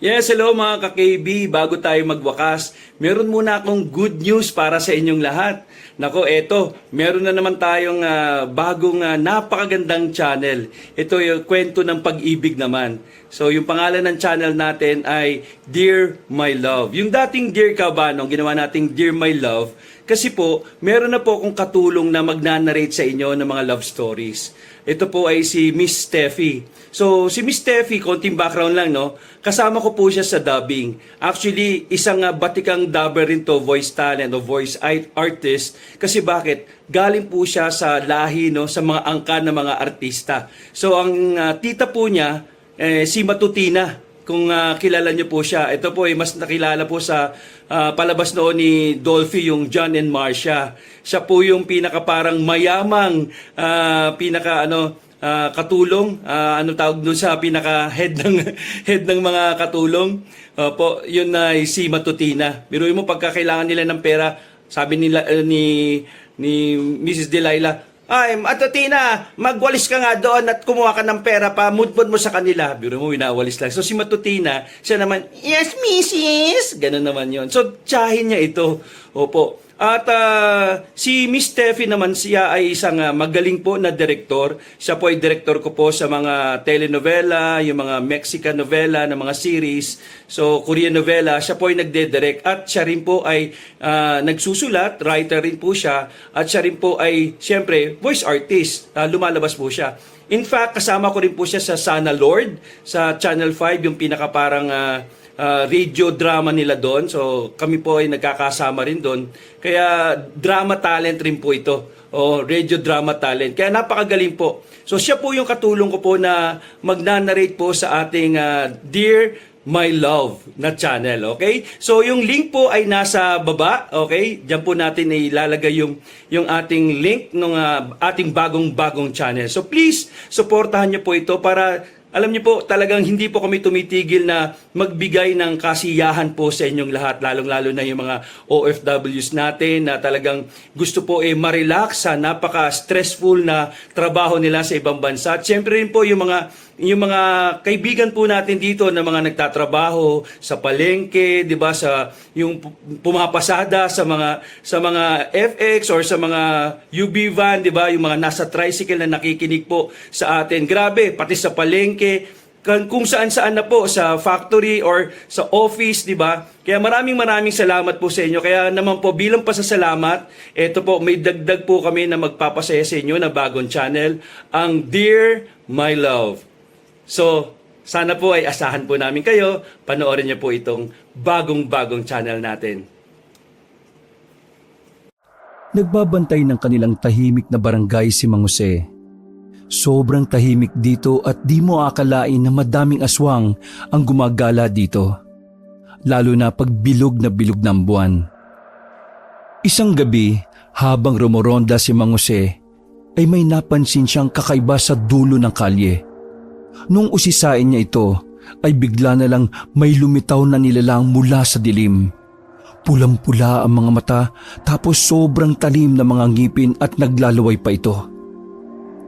Yes, hello mga ka-KB. Bago tayo magwakas, meron muna akong good news para sa inyong lahat. Nako, eto, meron na naman tayong bagong napakagandang channel. Ito yung kwento ng pag-ibig naman. So, yung pangalan ng channel natin ay Dear My Love. Yung dating Dear Kabanong, ginawa nating Dear My Love kasi po, meron na po akong katulong na magnanarrate sa inyo ng mga love stories. Ito po ay si Miss Steffi. So, si Miss Steffi, konting background lang, no? Kasama ko po siya sa dubbing. Actually, isang batikang dubber rin to, voice talent o voice artist. Kasi bakit? Galing po siya sa lahi, no? Sa mga angkan ng mga artista. So, ang tita po niya, si Matutina. Kung kilala niyo po siya, ito po ay mas nakilala po sa palabas noon ni Dolphy, yung John and Marcia. Siya po yung pinaka parang mayamang katulong, tawag doon sa pinaka head ng mga katulong. Po, yun na si Matutina. Biruin mo pagka kailangan nila ng pera, sabi nila ni Mrs. Delilah, ay, Matutina, magwalis ka nga doon at kumuha ka ng pera pa, mudmud mo sa kanila. Biro mo, winawalis lang. So, si Matutina, siya naman, yes, Mrs. Ganun naman yon. So, tsahin niya ito. Opo. At si Miss Steffi naman, siya ay isang magaling po na direktor. Siya po ay direktor ko po sa mga telenovela, yung mga Mexican novela na mga series. So, Korean novela, siya po ay nagde-direct. At siya rin po ay nagsusulat, writer rin po siya. At siya rin po ay, siyempre, voice artist. Lumalabas po siya. In fact, kasama ko rin po siya sa Sana Lord, sa Channel 5, yung pinaka parang radio drama nila doon. So, kami po ay nagkakasama rin doon. Kaya, drama talent rin po ito. O, radio drama talent. Kaya napakagaling po. So, siya po yung katulong ko po na magnanarrate po sa ating Dear My Love na channel, okay? So, yung link po ay nasa baba, okay? Diyan po natin ilalagay yung ating link ng ating bagong channel. So, please, supportahan niyo po ito para alam niyo po, talagang hindi po kami tumitigil na magbigay ng kasiyahan po sa inyong lahat, lalong-lalo na yung mga OFWs natin na talagang gusto po ma-relax sa napaka-stressful na trabaho nila sa ibang bansa. At syempre rin po yung mga kaibigan po natin dito na mga nagtatrabaho sa palengke, 'di ba, sa yung pumapasada sa mga FX or sa mga UB van, 'di ba, yung mga nasa tricycle na nakikinig po sa atin. Grabe, pati sa palengke, kung saan-saan na po, sa factory or sa office, di ba? Kaya maraming salamat po sa inyo. Kaya naman po, bilang pasasalamat, eto po, may dagdag po kami na magpapasaya sa inyo na bagong channel, ang Dear My Love. So, sana po ay asahan po namin kayo, panoorin niyo po itong bagong channel natin. Nagbabantay ng kanilang tahimik na barangay si Mang Jose. Sobrang tahimik dito at di mo akalain na madaming aswang ang gumagala dito. Lalo na pag bilog na bilog ng buwan. Isang gabi, habang rumoronda si Mang Jose, ay may napansin siyang kakaiba sa dulo ng kalye. Nung usisain niya ito, ay bigla na lang may lumitaw na nilalang mula sa dilim. Pulang-pula ang mga mata, tapos sobrang talim na mga ngipin at naglalaway pa ito.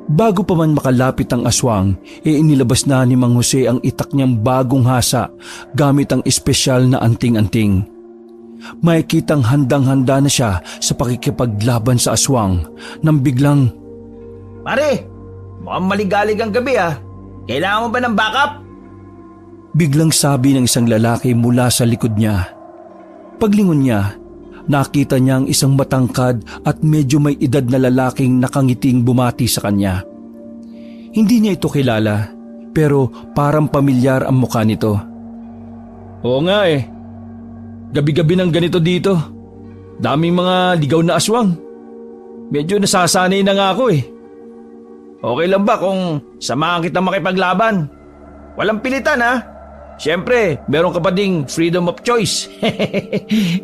Bago pa man makalapit ang aswang, inilabas na ni Mang Jose ang itak niyang bagong hasa gamit ang espesyal na anting-anting. Makikitang handang-handa na siya sa pakikipaglaban sa aswang nang biglang, Pare, mukhang maligalig ang gabi ah. Kailangan mo ba ng backup? biglang sabi ng isang lalaki mula sa likod niya. Paglingon niya, nakita niya ang isang matangkad at medyo may edad na lalaking nakangiting bumati sa kanya. Hindi niya ito kilala, pero parang pamilyar ang mukha nito. Oo nga eh. Gabi-gabi ng ganito dito. Daming mga ligaw na aswang. Medyo nasasanay na nga ako eh. Okay lang ba kung samahan kita makipaglaban? Walang pilitan ha. Siyempre, meron ka pa ding freedom of choice.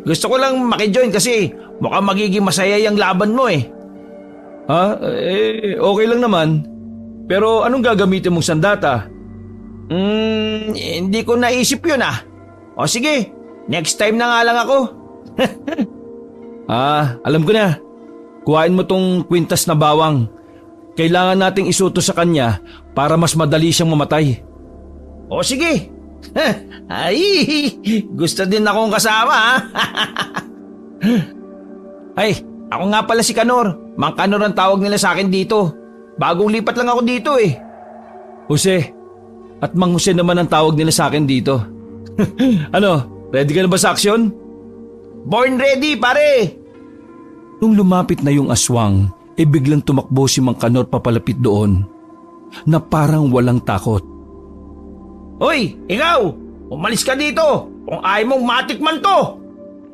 Gusto ko lang makijoin kasi mukhang magiging masaya yung laban mo eh. Okay lang naman. Pero anong gagamitin mong sandata? Hindi ko naisip yun ah. O sige, next time na nga lang ako. Alam ko na. Kuhain mo tong kwintas na bawang. Kailangan nating isuto sa kanya para mas madali siyang mamatay. O sige, Ay, gusto din akong kasama ha. Ay, ako nga pala si Kanor. Mang Kanor ang tawag nila sa akin dito. Bagong lipat lang ako dito eh. Jose, at Mang Jose naman ang tawag nila sa akin dito. Ano, ready ka na ba sa aksyon? Born ready pare. Nung lumapit na yung aswang, biglang tumakbo si Mang Kanor papalapit doon na parang walang takot. Hoy, ikaw! Umalis ka dito! Kung ayaw mong matikman to!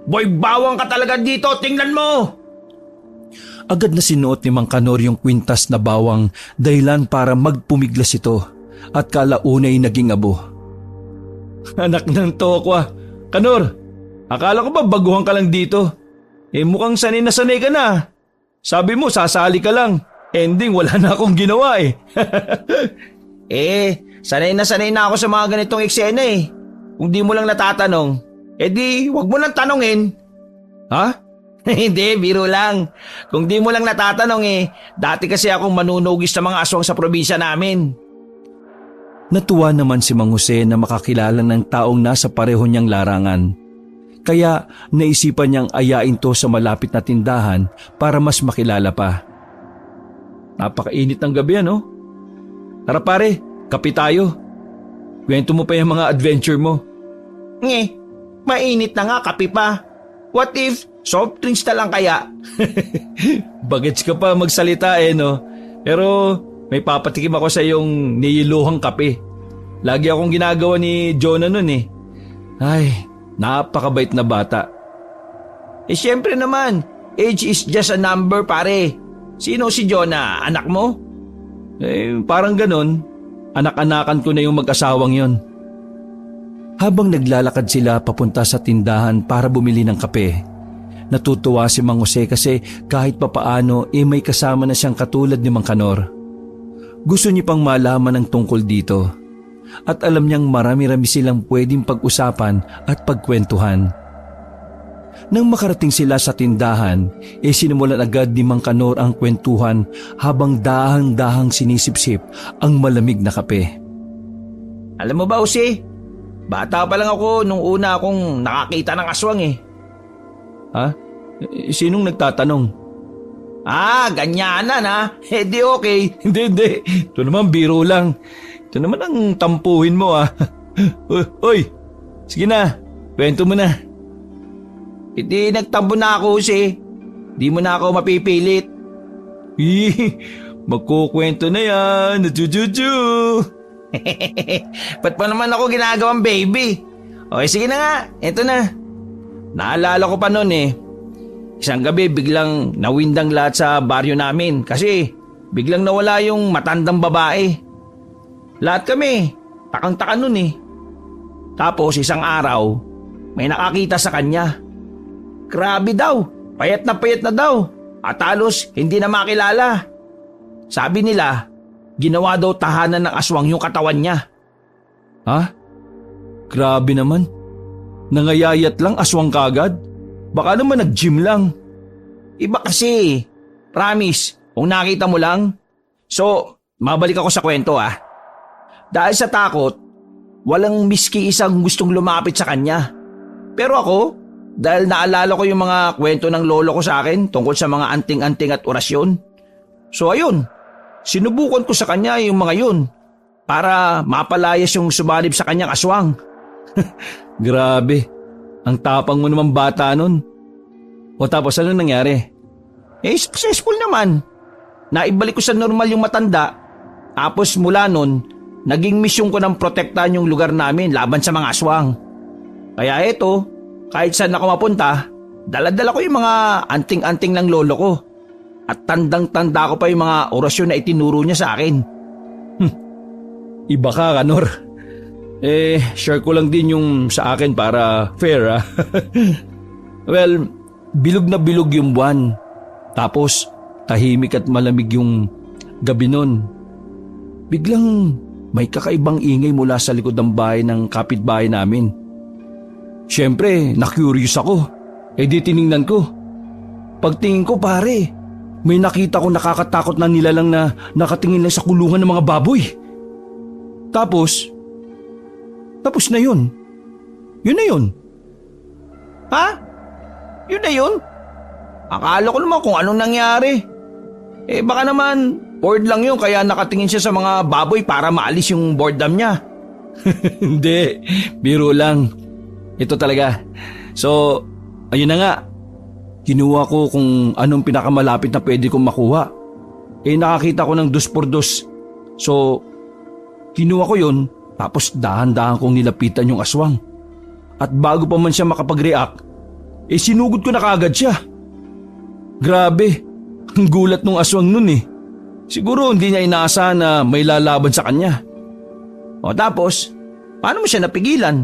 Boy, bawang ka talaga dito, tingnan mo! Agad na sinuot ni Mang Kanor yung kwintas na bawang dahilan para magpumiglas ito at kalaunay naging abo. Anak ng tokwa, Kanor, akala ko ba baguhan ka lang dito? Mukhang sanay na sanay ka na. Sabi mo sasali ka lang, ending wala na akong ginawa eh. Sanay na ako sa mga ganitong eksena eh. Kung di mo lang natatanong, di wag mo lang tanongin. Ha? Hindi, biro lang. Kung di mo lang natatanong dati kasi akong manunugis sa mga aswang sa probinsya namin. Natuwa naman si Mang Jose na makakilala ng taong nasa pareho niyang larangan. Kaya naisipan niyang ayain to sa malapit na tindahan para mas makilala pa. Napakainit ng gabi ano? Tara pare, kape tayo. Kwento mo pa yung mga adventure mo. Mainit na nga, kape pa. What if soft drinks na lang kaya? Bagets ka pa magsalita no? Pero may papatikim ako sa iyong niluhang kape. Lagi akong ginagawa ni Jonah nun Ay, napakabait na bata. Siyempre naman, age is just a number pare. Sino si Jonah? Anak mo? Parang ganon. Anak-anakan ko na yung mag-asawang yon. Habang naglalakad sila papunta sa tindahan para bumili ng kape, natutuwa si Mang Jose kasi kahit papaano may kasama na siyang katulad ni Mang Kanor. Gusto niya pang malaman ang tungkol dito at alam niyang marami-rami silang pwedeng pag-usapan at pagkwentuhan. Nang makarating sila sa tindahan, sinimulan agad ni Mang Kanor ang kwentuhan habang dahang-dahang sinisipsip ang malamig na kape. Alam mo ba, Jose? Bata pa lang ako nung una akong nakakita ng aswang Ha? Sinong nagtatanong? Ganyanan ha? Di okay. Hindi. Ito naman biro lang. Ito naman ang tampuhin mo Uy, sige na, kwento mo na. Nagtampo na ako Jose. Di mo na ako mapipilit. Magkukwento na yan, jujuju. Ba't pa naman ako ginagawang baby? Okay, sige na nga, eto na. Naalala ko pa noon Isang gabi biglang nawindang lahat sa baryo namin kasi biglang nawala yung matandang babae. Lahat kami, takang-taka noon Tapos isang araw, may nakakita sa kanya. Grabe daw, payat na daw at halos hindi na makilala. Sabi nila, ginawa daw tahanan ng aswang yung katawan niya. Ha? Grabe naman. Nangayayat lang aswang kagad? Baka naman nag-gym lang. Iba kasi. Promise, kung nakita mo lang. So, mabalik ako sa kwento Dahil sa takot, walang miski isang gustong lumapit sa kanya. Pero ako, dahil naalala ko yung mga kwento ng lolo ko sa akin tungkol sa mga anting-anting at orasyon. So ayun, sinubukan ko sa kanya yung mga yun para mapalayas yung sumalib sa kanyang aswang. Grabe, ang tapang mo naman bata nun. O tapos ano nangyari? Successful naman. Naibalik ko sa normal yung matanda. Tapos mula nun, naging misyon ko ng protektahan yung lugar namin laban sa mga aswang. Kaya eto, kahit saan ako mapunta, dala-dala ko yung mga anting-anting ng lolo ko. At tandang-tanda ko pa yung mga orasyon na itinuro niya sa akin. Iba ka, Kanor. Share ko lang din yung sa akin para fair Well, bilog na bilog yung buwan. Tapos, tahimik at malamig yung gabi nun. Biglang may kakaibang ingay mula sa likod ng bahay ng kapitbahay namin. Siyempre, na-curious ako. Di tiningnan ko. Pagtingin ko pare, may nakita ko nakakatakot na nilalang na nakatingin lang sa kulungan ng mga baboy. Tapos na yun. Yun na yun. Ha? Yun na yun? Akala ko naman kung anong nangyari. Baka naman bored lang yun kaya nakatingin siya sa mga baboy para maalis yung boredom niya. Hindi, biro lang. Ito talaga. So, ayun na nga. Kinuha ko kung anong pinakamalapit na pwede kong makuha. Nakakita ko ng 2x2. So, kinuha ko yun, tapos dahan-dahan kong nilapitan yung aswang. At bago pa man siya makapag-react, sinugod ko na kaagad siya. Grabe, ang gulat nung aswang nun eh. Siguro hindi niya inaasahan na may lalaban sa kanya. O tapos, paano mo siya napigilan?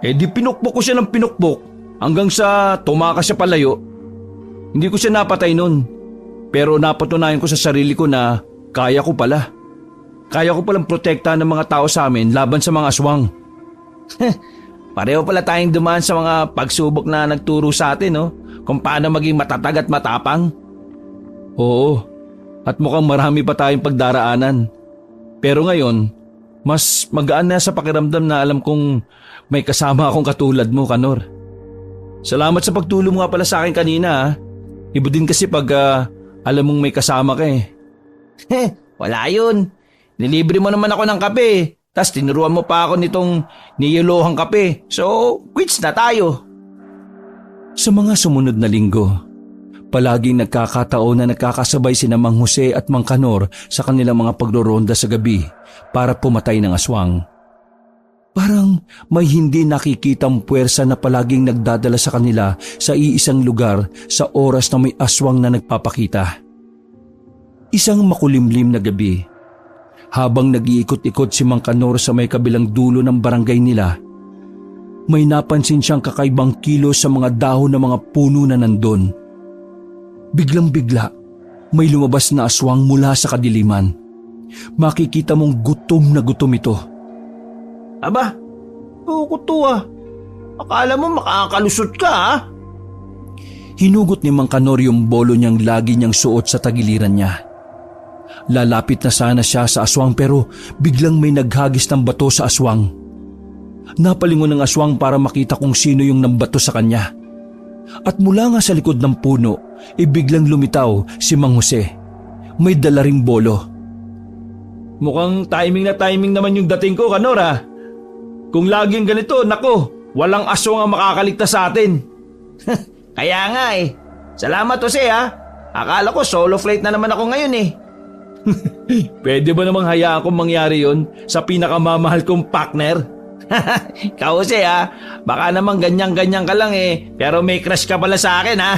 Di pinukpok ko siya ng pinukpok hanggang sa tumakas siya palayo. Hindi ko siya napatay nun. Pero napatunayan ko sa sarili ko na kaya ko pala. Kaya ko palang protektahan ng mga tao sa amin laban sa mga aswang. Pareho pala tayong dumaan sa mga pagsubok na nagturo sa atin, no? Kung paano maging matatag at matapang. Oo, at mukhang marami pa tayong pagdaraanan. Pero ngayon, mas magaan na sa pakiramdam na alam kong may kasama akong katulad mo, Kanor. Salamat sa pagtulong mo nga pala sa akin kanina, ha? Iba din kasi pag alam mong may kasama ka eh. Wala yun. Nilibre mo naman ako ng kape. Tas tinuruan mo pa ako nitong niyelohang kape. So, quits na tayo. Sa mga sumunod na linggo, palaging nagkakataon na nagkakasabay sina Mang Jose at Mang Kanor sa kanilang mga pagroronda sa gabi para pumatay ng aswang. Parang may hindi nakikitang puwersa na palaging nagdadala sa kanila sa iisang lugar sa oras na may aswang na nagpapakita. Isang makulimlim na gabi, habang nag-iikot-ikot si Mang Kanor sa may kabilang dulo ng barangay nila, may napansin siyang kakaibang kilos sa mga dahon ng mga puno na nandun. Biglang-bigla, may lumabas na aswang mula sa kadiliman. Makikita mong gutom na gutom ito. Aba, kuto ah. Akala mo makakalusot ka ah. Hinugot ni Mang Kanor yung bolo niyang lagi niyang suot sa tagiliran niya. Lalapit na sana siya sa aswang pero biglang may naghagis ng bato sa aswang. Napalingon ng aswang para makita kung sino yung nambato sa kanya. At mula nga sa likod ng puno, biglang lumitaw si Mang Jose. May dala ring bolo. Mukhang timing na timing naman yung dating ko, Kanor ah. Kung laging ganito, nako, walang aswang ang makakaligtas sa atin. Kaya nga eh. Salamat Jose ah. Akala ko solo flight na naman ako ngayon eh. Pwede ba namang hayaan kong mangyari yon sa pinakamamahal kong partner? Ikaw Jose ah. Baka naman ganyan-ganyan ka lang eh. Pero may crush ka pala sa akin ah.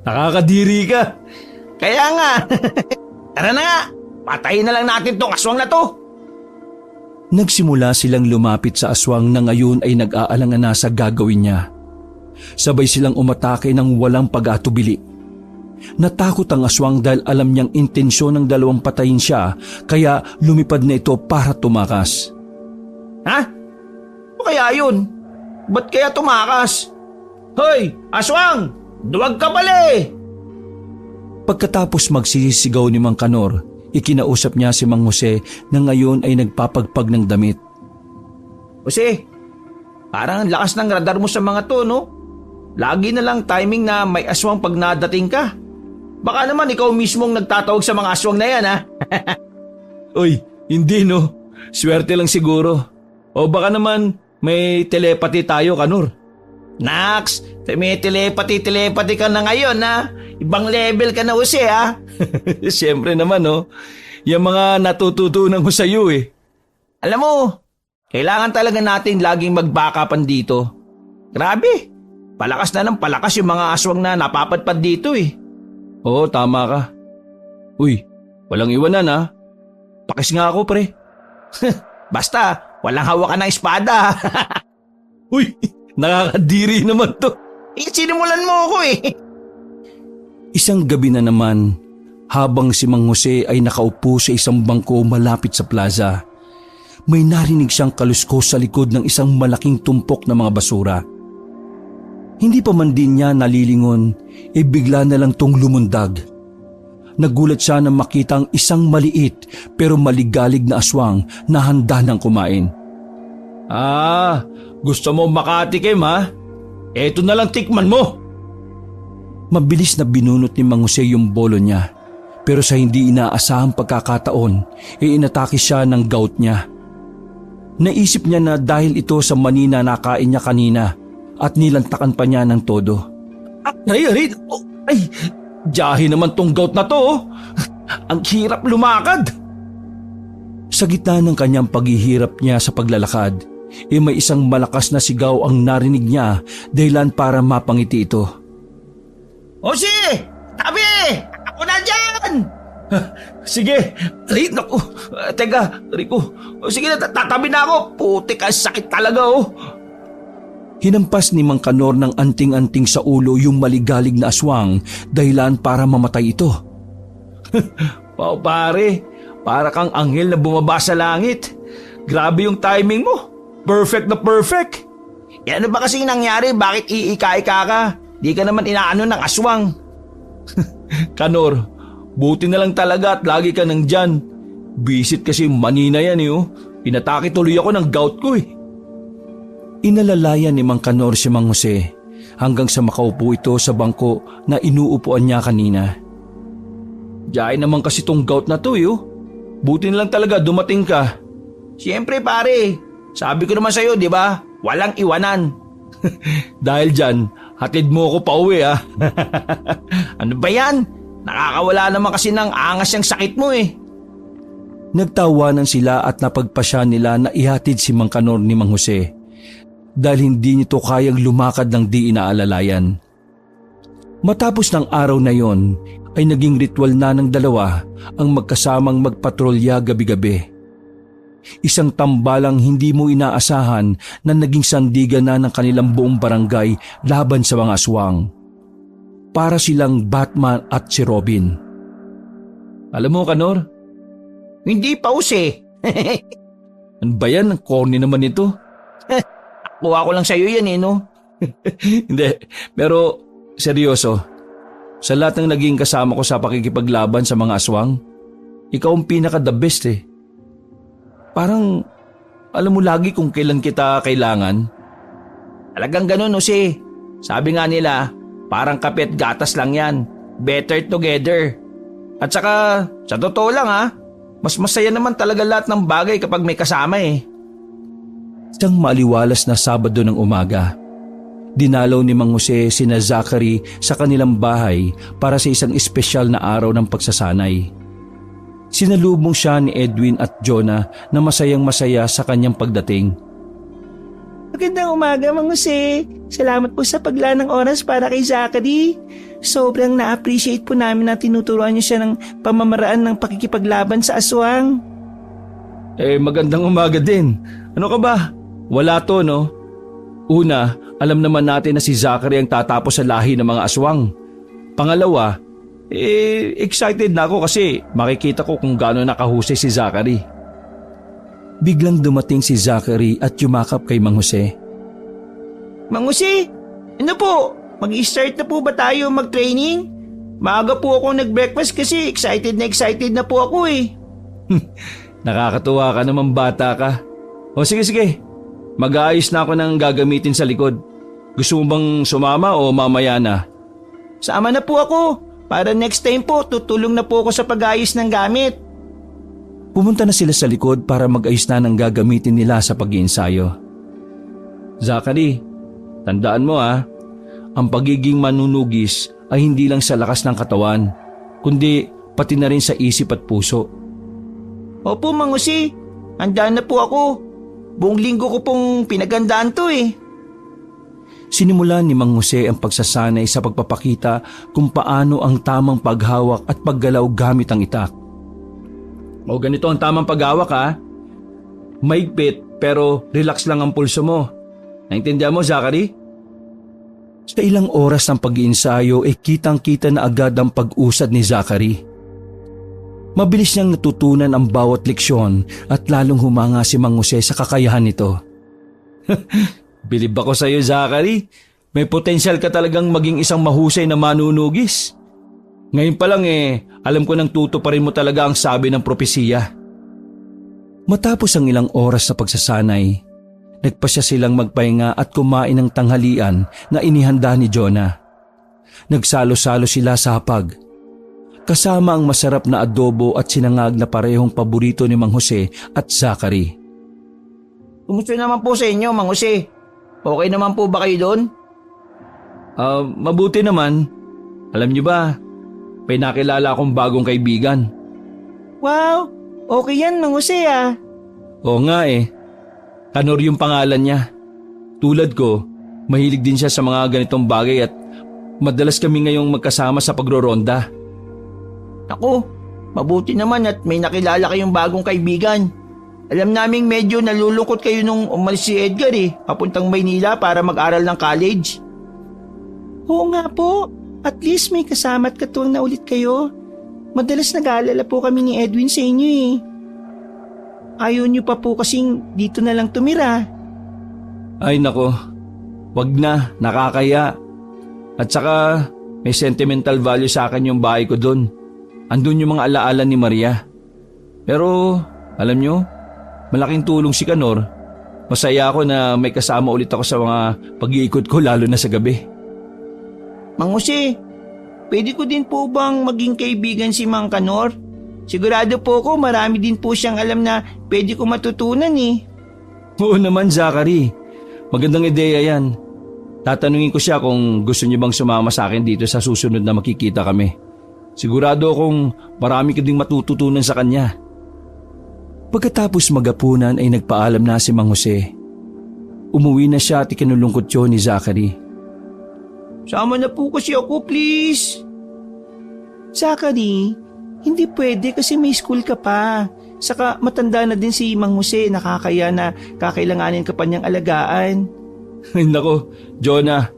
Nakakadiri ka. Kaya nga. Tara na nga. Patayin na lang natin tong aswang na to. Nagsimula silang lumapit sa aswang na ngayon ay nag-aalangan na sa gagawin niya. Sabay silang umatake ng walang pag-atubili. Natakot ang aswang dahil alam niyang intensyon ng dalawang patayin siya kaya lumipad na ito para tumakas. Ha? O kaya yun? Ba't kaya tumakas? Hoy, aswang! Duwag ka pala eh! Pagkatapos magsisigaw ni Mang Kanor, ikinausap niya si Mang Jose na ngayon ay nagpapagpag ng damit. Jose, parang ang lakas ng radar mo sa mga to, no? Lagi na lang timing na may aswang pag nadating ka. Baka naman ikaw mismong nagtatawag sa mga aswang na yan, ha? Uy, hindi no. Swerte lang siguro. O baka naman may telepathy tayo, Kanor. Nax, may telepathy ka na ngayon, ha? Ibang level ka na, Jose, ha? Siyempre naman, no. Yung mga natututunan ko sa iyo, eh. Alam mo, kailangan talaga natin laging magbackupan dito. Grabe, palakas na ng palakas yung mga aswang na napapadpad dito, eh. Oo, tama ka. Uy, walang iwanan, ha. Pakis nga ako, pre. Basta, walang hawakan ng espada. Uy, nakakadiri naman to. Sinimulan mo ako, eh. Isang gabi na naman, habang si Mang Jose ay nakaupo sa isang bangko malapit sa plaza, may narinig siyang kaluskos sa likod ng isang malaking tumpok na mga basura. Hindi pa man din niya nalilingon, bigla na lang tong lumundag. Nagulat siya nang makita ang isang maliit pero maligalig na aswang na handa ng kumain. Gusto mo makatikim ha? Eto na lang tikman mo. Mabilis na binunot ni Mang Jose yung bolo niya. Pero sa hindi inaasahang pagkakataon, inatake siya ng gout niya. Naisip niya na dahil ito sa mani na nakain niya kanina at nilantakan pa niya ng todo. Diyahe naman tong gout na to. Oh. Ang hirap lumakad. Sa gitna ng kanyang paghihirap niya sa paglalakad, may isang malakas na sigaw ang narinig niya dahilan para mapangiti ito. Jose! Tabi! Ako na dyan! Sige. Ay, naku. Teka, Rico. Sige na, tatabi na ako. Putik, ang sakit talaga oh. Hinampas ni Mang Kanor ng anting-anting sa ulo yung maligalig na aswang dahilan para mamatay ito. Wow, pare. Para kang anghel na bumaba sa langit. Grabe yung timing mo. Perfect na perfect. Ano ba kasi nangyari? Bakit iika-ika ka? Di ka naman inaano ng aswang. Kanor, buti na lang talaga at lagi ka nandyan. Bisit kasi manina yan eh. Pinatake tuloy ako ng gout ko eh. Inalalayan ni Mang Kanor si Mang Jose hanggang sa makaupo ito sa bangko na inuupuan niya kanina. Diyan naman kasi tong gout na to eh. Buti na lang talaga dumating ka. Siyempre pare, sabi ko naman sa'yo di ba? Walang iwanan. Dahil dyan, hatid mo ako pa uwi ha. Ano ba yan? Nakakawala naman kasi ng angas yung sakit mo eh. Nagtawanan sila at napagpasya nila na ihatid si Mang Kanor ni Mang Jose dahil hindi nito kayang lumakad ng di inaalalayan. Matapos ng araw na yon ay naging ritual na ng dalawa ang magkasamang magpatrolya gabi-gabi. Isang tambalang hindi mo inaasahan na naging sandigan na ng kanilang buong barangay laban sa mga aswang. Para silang Batman at si Robin. Alam mo Kanor, hindi pa Jose. Ano ba yan? Ang corny naman ito. Kuha ko lang sa'yo yan eh no? Hindi, pero seryoso. Sa lahat ng naging kasama ko sa pakikipaglaban sa mga aswang, ikaw ang pinaka the best eh. Parang alam mo lagi kung kailan kita kailangan. Talagang ganun Jose. Sabi nga nila, parang kape at gatas lang yan. Better together. At saka, sa totoo lang ha, mas masaya naman talaga lahat ng bagay kapag may kasama eh. Isang maliwalas na Sabado ng umaga, dinalaw ni Mang Jose sina Zachary sa kanilang bahay para sa isang espesyal na araw ng pagsasanay. Sinalubong siya ni Edwin at Jonah na masayang-masaya sa kanyang pagdating. Magandang umaga, Mang Jose. Salamat po sa paglaan ng oras para kay Zachary. Sobrang na-appreciate po namin na tinuturuan niyo siya ng pamamaraan ng pakikipaglaban sa aswang. Magandang umaga din. Ano ka ba? Wala to, no? Una, alam naman natin na si Zachary ang tatapos sa lahi ng mga aswang. Pangalawa, excited na ako kasi makikita ko kung gaano nakahusay si Zachary. Biglang dumating si Zachary at yumakap kay Mang Jose. Mang Jose, ano po? Mag-start na po ba tayo mag-training? Maaga po ako nag-breakfast kasi excited na po ako eh. Nakakatuwa ka naman bata ka. O sige. Mag-aayos na ako ng gagamitin sa likod. Gusto mo bang sumama o mamaya na? Sama na po ako. Para next time po, tutulong na po ako sa pag-ayos ng gamit. Pumunta na sila sa likod para mag-ayos na ng gagamitin nila sa pag-iensayo. Zachary, tandaan mo ang pagiging manunugis ay hindi lang sa lakas ng katawan, kundi pati na rin sa isip at puso. Opo, Mang Jose. Handa na po ako. Buong linggo ko pong pinagandaan to eh. Sinimulan ni Mang Jose ang pagsasanay sa pagpapakita kung paano ang tamang paghawak at paggalaw gamit ang itak. O ganito ang tamang paghawak Maigpit pero relax lang ang pulso mo. Naintindihan mo, Zachary? Sa ilang oras ng pag-iensayo kitang-kita na agad ang pag-usad ni Zachary. Mabilis niyang natutunan ang bawat leksyon at lalong humanga si Mang Jose sa kakayahan nito. Bilib ako sa iyo, Zachary. May potensyal ka talagang maging isang mahusay na manunugis. Ngayon pa lang alam ko nang tutuparin mo talaga ang sabi ng propesiya. Matapos ang ilang oras sa pagsasanay, Nagpasya silang magpahinga at kumain ng tanghalian na inihanda ni Jonah. Nagsalo-salo sila sa hapag. Kasama ang masarap na adobo at sinangag na parehong paborito ni Mang Jose at Zachary. Kumusta naman po sa inyo, Mang Jose? Okay naman po ba kayo doon? Mabuti naman. Alam niyo ba, may nakilala akong bagong kaibigan. Wow, okay yan Mang Jose ah. Oo nga eh. Kanor yung pangalan niya. Tulad ko, mahilig din siya sa mga ganitong bagay at madalas kami ngayong magkasama sa pagroronda. Naku, mabuti naman at may nakilala kayong bagong kaibigan. Alam naming medyo nalulungkot kayo nung umalis si Edgar papuntang Maynila para mag-aral ng college. Oo nga po, at least may kasama at katuwang na ulit kayo. Madalas nag-aalala po kami ni Edwin sa inyo Ayaw niyo pa po kasing dito na lang tumira. Ay nako, wag na, nakakaya. At saka may sentimental value sa akin yung bahay ko doon. Andun yung mga alaala ni Maria. Pero alam nyo, malaking tulong si Kanor. Masaya ako na may kasama ulit ako sa mga pag-iikot ko lalo na sa gabi. Mang Jose, pwede ko din po bang maging kaibigan si Mang Kanor? Sigurado po ko marami din po siyang alam na pwede ko matutunan Oo naman Zachary, magandang ideya yan. Tatanungin ko siya kung gusto niyo bang sumama sa akin dito sa susunod na makikita kami. Sigurado akong marami ka ding matututunan sa kanya. Pagkatapos magapunan ay nagpaalam na si Mang Jose. Umuwi na siya at ikinulungkot yun ni Zachary. Sama na po kasi ako please. Zachary, hindi pwede kasi may school ka pa. Saka matanda na din si Mang Jose, nakakaya na kakailanganin ka pa niyang alagaan. Ay nako, Jonah,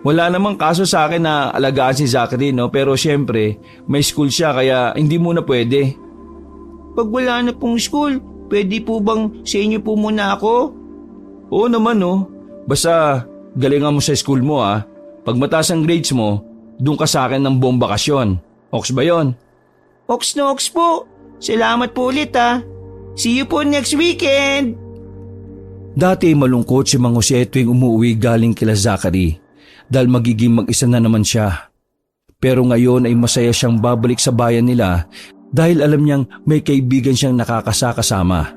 wala namang kaso sa akin na alagaan si Zachary pero syempre may school siya kaya hindi muna pwede. Pag wala na pong school, pwede po bang sa inyo po muna ako? Oo naman basta galingan mo sa school mo Pag mataas ang grades mo, doon ka sa akin ng buong bakasyon. Oks ba yon? Oks na oks po. Salamat po ulit See you po next weekend. Dati malungkot si Mang Jose tuwing umuwi galing kila Zachary dahil magiging mag-isa na naman siya. Pero ngayon ay masaya siyang babalik sa bayan nila dahil alam niyang may kaibigan siyang nakakasama.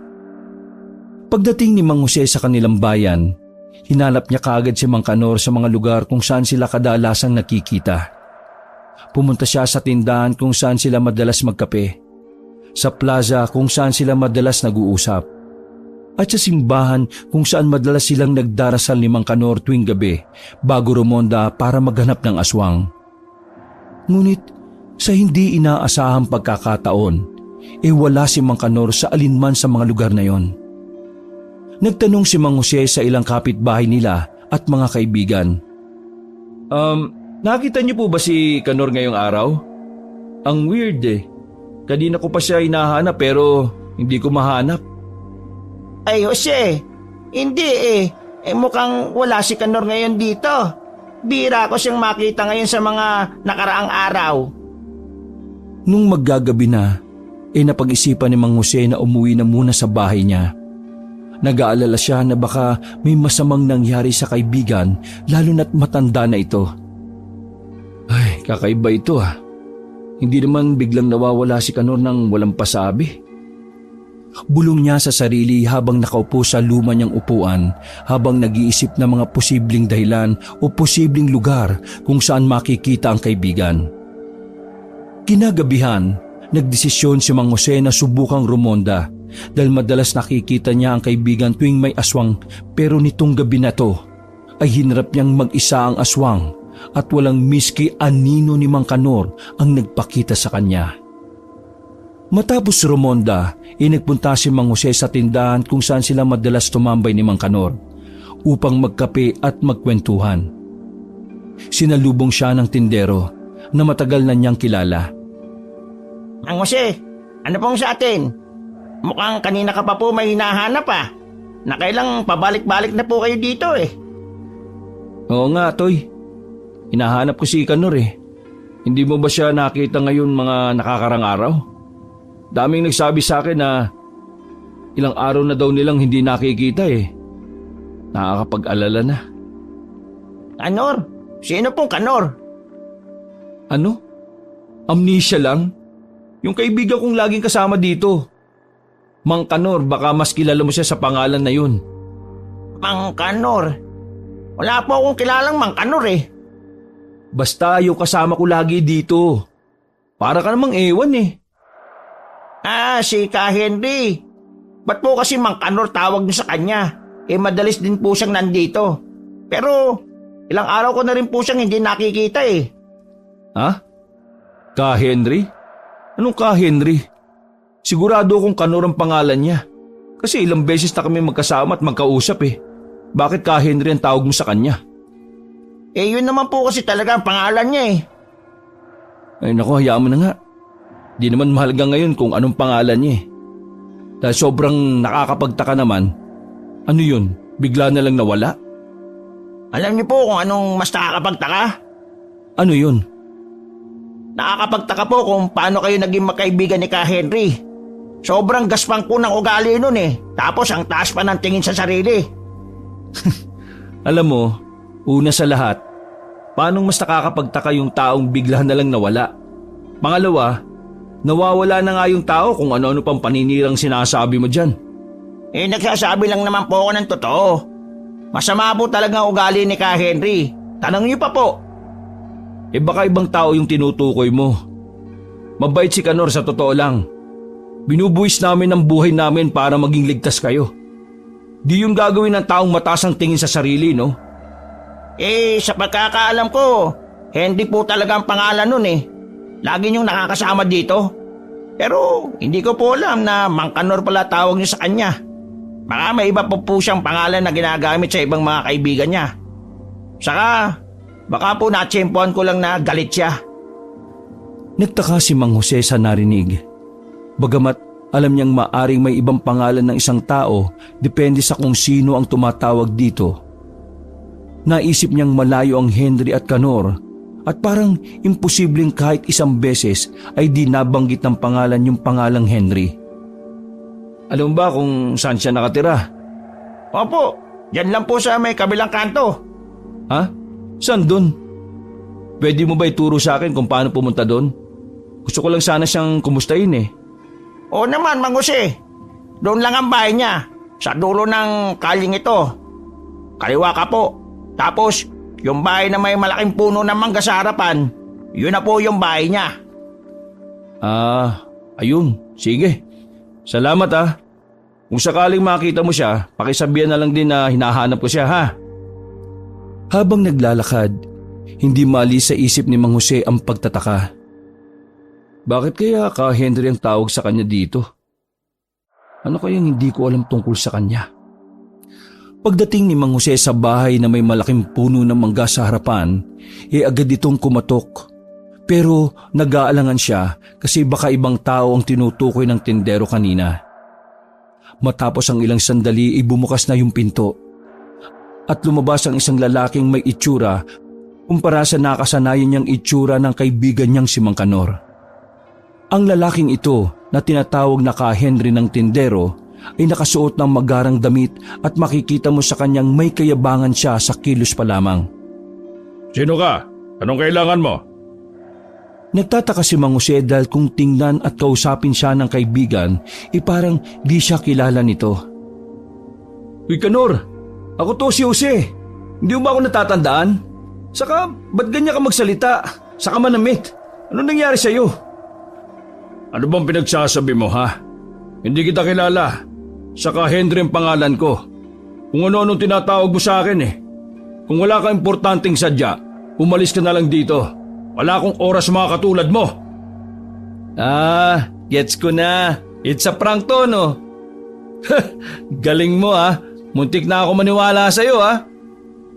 Pagdating ni Mang Jose sa kanilang bayan, hinanap niya kaagad si Mang Kanor sa mga lugar kung saan sila kadalasang nakikita. Pumunta siya sa tindahan kung saan sila madalas magkape, sa plaza kung saan sila madalas nag-uusap, at sa simbahan kung saan madalas silang nagdarasal ni Mang Kanor tuwing gabi bago rumonda para maghanap ng aswang. Ngunit sa hindi inaasahang pagkakataon, wala si Mang Kanor sa alinman sa mga lugar na yon. Nagtanong si Mang Jose sa ilang kapitbahay nila at mga kaibigan. Nakita niyo po ba si Kanor ngayong araw? Ang weird Kanina ko pa siya hinahanap pero hindi ko mahanap. Ay Jose, hindi mukhang wala si Kanor ngayon dito. Bira ko siyang makita ngayon sa mga nakaraang araw. Nung maggagabi na, napag-isipan ni Mang Jose na umuwi na muna sa bahay niya. Nag-aalala siya na baka may masamang nangyari sa kaibigan lalo na't matanda na ito. Ay, kakaiba ito Hindi naman biglang nawawala si Kanor nang walang pasabi. Bulong niya sa sarili habang nakaupo sa luma niyang upuan habang nag-iisip ng mga posibleng dahilan o posibleng lugar kung saan makikita ang kaibigan. Kinagabihan, nagdesisyon si Mang Jose na subukang rumonda dahil madalas nakikita niya ang kaibigan tuwing may aswang pero nitong gabi na to ay hinarap niyang mag-isa ang aswang at walang miski anino ni Mang Kanor ang nagpakita sa kanya. Matapos rumonda, nagpunta si Mang Jose sa tindahan kung saan sila madalas tumambay ni Mang Kanor upang magkape at magkwentuhan. Sinalubong siya ng tindero na matagal na niyang kilala. Mang Jose, ano pong sa atin? Mukhang kanina ka pa po may hinahanap Nakailang pabalik-balik na po kayo dito Oo nga, Toy. Hinahanap ko si Kanor Hindi mo ba siya nakita ngayon mga nakakarang araw? Daming nagsabi sa akin na ilang araw na daw nilang hindi nakikita Nakakapag-alala na. Kanor? Sino pong Kanor? Ano? Amnesia lang? Yung kaibigan kong laging kasama dito. Mang Kanor, baka mas kilala mo siya sa pangalan na yun. Mang Kanor? Wala po akong kilalang Mang Kanor eh. Basta yung kasama ko lagi dito. Para ka namang ewan eh. Si Ka Henry. Ba't po kasi Mang Kanor tawag niyo sa kanya? Madalis din po siyang nandito. Pero ilang araw ko na rin po siyang hindi nakikita eh. Ha? Ka Henry? Anong Ka Henry? Sigurado akong Kanor ang pangalan niya. Kasi ilang beses na kami magkasama at magkausap eh. Bakit Ka Henry ang tawag mo sa kanya? Yun naman po kasi talaga ang pangalan niya eh. Ay naku, hayaan mo na nga. Di naman mahalaga ngayon kung anong pangalan niya eh. Dahil sobrang nakakapagtaka naman. Ano yun? Bigla na lang nawala? Alam niyo po kung anong mas nakakapagtaka? Ano yun? Nakakapagtaka po kung paano kayo naging magkaibigan ni Ka Henry. Sobrang gaspang po ng ugali nun eh. Tapos ang taas pa ng tingin sa sarili. Alam mo, una sa lahat, paanong mas nakakapagtaka yung taong bigla na lang nawala? Pangalawa, nawawala na nga yung tao kung ano-ano pang paninirang sinasabi mo dyan. Nagsasabi lang naman po ako ng totoo. Masama po talaga ang ugali ni Ka Henry. Tanong niyo pa po. Baka ibang tao yung tinutukoy mo. Mabait si Kanor sa totoo lang. Binubuwis namin ang buhay namin para maging ligtas kayo. Di yung gagawin ng taong mataas ang tingin sa sarili, no? Sa pagkakaalam ko, Henry po talaga ang pangalan nun eh. Lagi niyong nakakasama dito. Pero hindi ko po alam na Mang Kanor pala tawag niyo sa kanya. Baka may iba po siyang pangalan na ginagamit sa ibang mga kaibigan niya. Saka, baka po natsempuan ko lang na galit siya. Nagtaka si Mang Jose sa narinig. Bagamat alam niyang maaring may ibang pangalan ng isang tao depende sa kung sino ang tumatawag dito. Naisip niyang malayo ang Henry at Kanor at parang imposibleng kahit isang beses ay di nabanggit ng pangalan yung pangalang Henry. Alam ba kung saan siya nakatira? Opo, yan lang po sa may kabilang kanto. Ha? Saan dun? Pwede mo ba ituro sa akin kung paano pumunta dun? Gusto ko lang sana siyang kumustahin eh. Oo naman, Mang Jose. Doon lang ang bahay niya. Sa dulo ng kaling ito. Kaliwa ka po. Tapos, yung bahay na may malaking puno ng mangga sa harapan, yun na po yung bahay niya. Ayun. Sige. Salamat ah. Kung sakaling makita mo siya, pakisabihan na lang din na hinahanap ko siya ha. Habang naglalakad, hindi maalis sa isip ni Mang Jose ang pagtataka. Bakit kaya Ka Henry ang tawag sa kanya dito? Ano kayang hindi ko alam tungkol sa kanya? Pagdating ni Mang Jose sa bahay na may malaking puno ng mangga sa harapan, agad itong kumatok. Pero nag-aalangan siya kasi baka ibang tao ang tinutukoy ng tindero kanina. Matapos ang ilang sandali bumukas na yung pinto. At lumabas ang isang lalaking may itsura kumpara sa nakasanayan niyang itsura ng kaibigan niyang si Mang Kanor. Ang lalaking ito na tinatawag na Ka Henry ng tindero ay nakasuot ng magarang damit at makikita mo sa kanyang may kayabangan siya sa kilos pa lamang. Sino ka? Anong kailangan mo? Nagtataka si Mang Jose dahil kung tingnan at kausapin siya ng kaibigan, parang di siya kilala nito. Uy Kanor, ako to si Jose. Hindi mo ba ako natatandaan? Saka, ba't ganyan ka magsalita? Saka manamit. Anong nangyari sa'yo? Ano bang pinagsasabi mo ha? Hindi kita kilala. Saka Henry ang pangalan ko. Kung ano-anong tinatawag mo sa akin eh. Kung wala ka importanteng sadya, umalis ka na lang dito. Wala akong oras mga katulad mo. Gets ko na. It's a prank to, no? Galing mo ah. Muntik na ako maniwala sa'yo ah.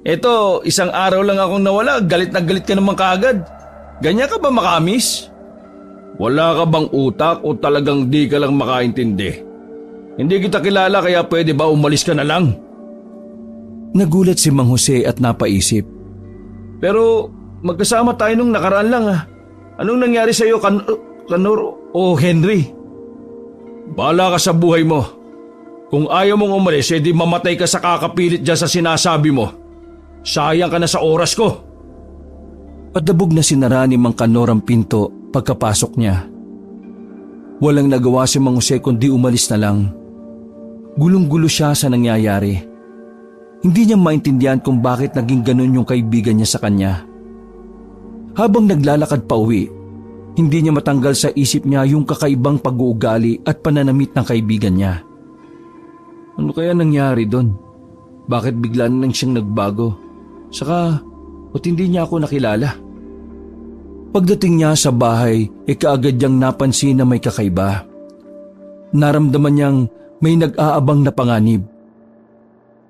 Eto, isang araw lang akong nawala, galit na galit ka naman kaagad. Ganyan ka ba makamis? Wala ka bang utak o talagang di ka lang makaintindi? Hindi kita kilala kaya pwede ba umalis ka na lang? Nagulat si Mang Jose at napaisip. Pero magkasama tayo nung nakaraan lang ah. Anong nangyari sa'yo, Kanor o Henry? Bahala ka sa buhay mo. Kung ayaw mong umalis, edi mamatay ka sa kakapilit dyan sa sinasabi mo. Sayang ka na sa oras ko. Padabog na sinara ni Mang Kanor ang pinto pagkapasok niya. Walang nagawa si Mang Jose kundi umalis na lang. Gulong-gulo siya sa nangyayari. Hindi niya maintindihan kung bakit naging ganun yung kaibigan niya sa kanya. Habang naglalakad pa uwi, hindi niya matanggal sa isip niya yung kakaibang pag-uugali at pananamit ng kaibigan niya. Ano kaya nangyari doon? Bakit bigla na lang siyang nagbago? Saka, ba't hindi niya ako nakilala? Pagdating niya sa bahay, kaagad niyang napansin na may kakaiba. Naramdaman niyang may nag-aabang na panganib.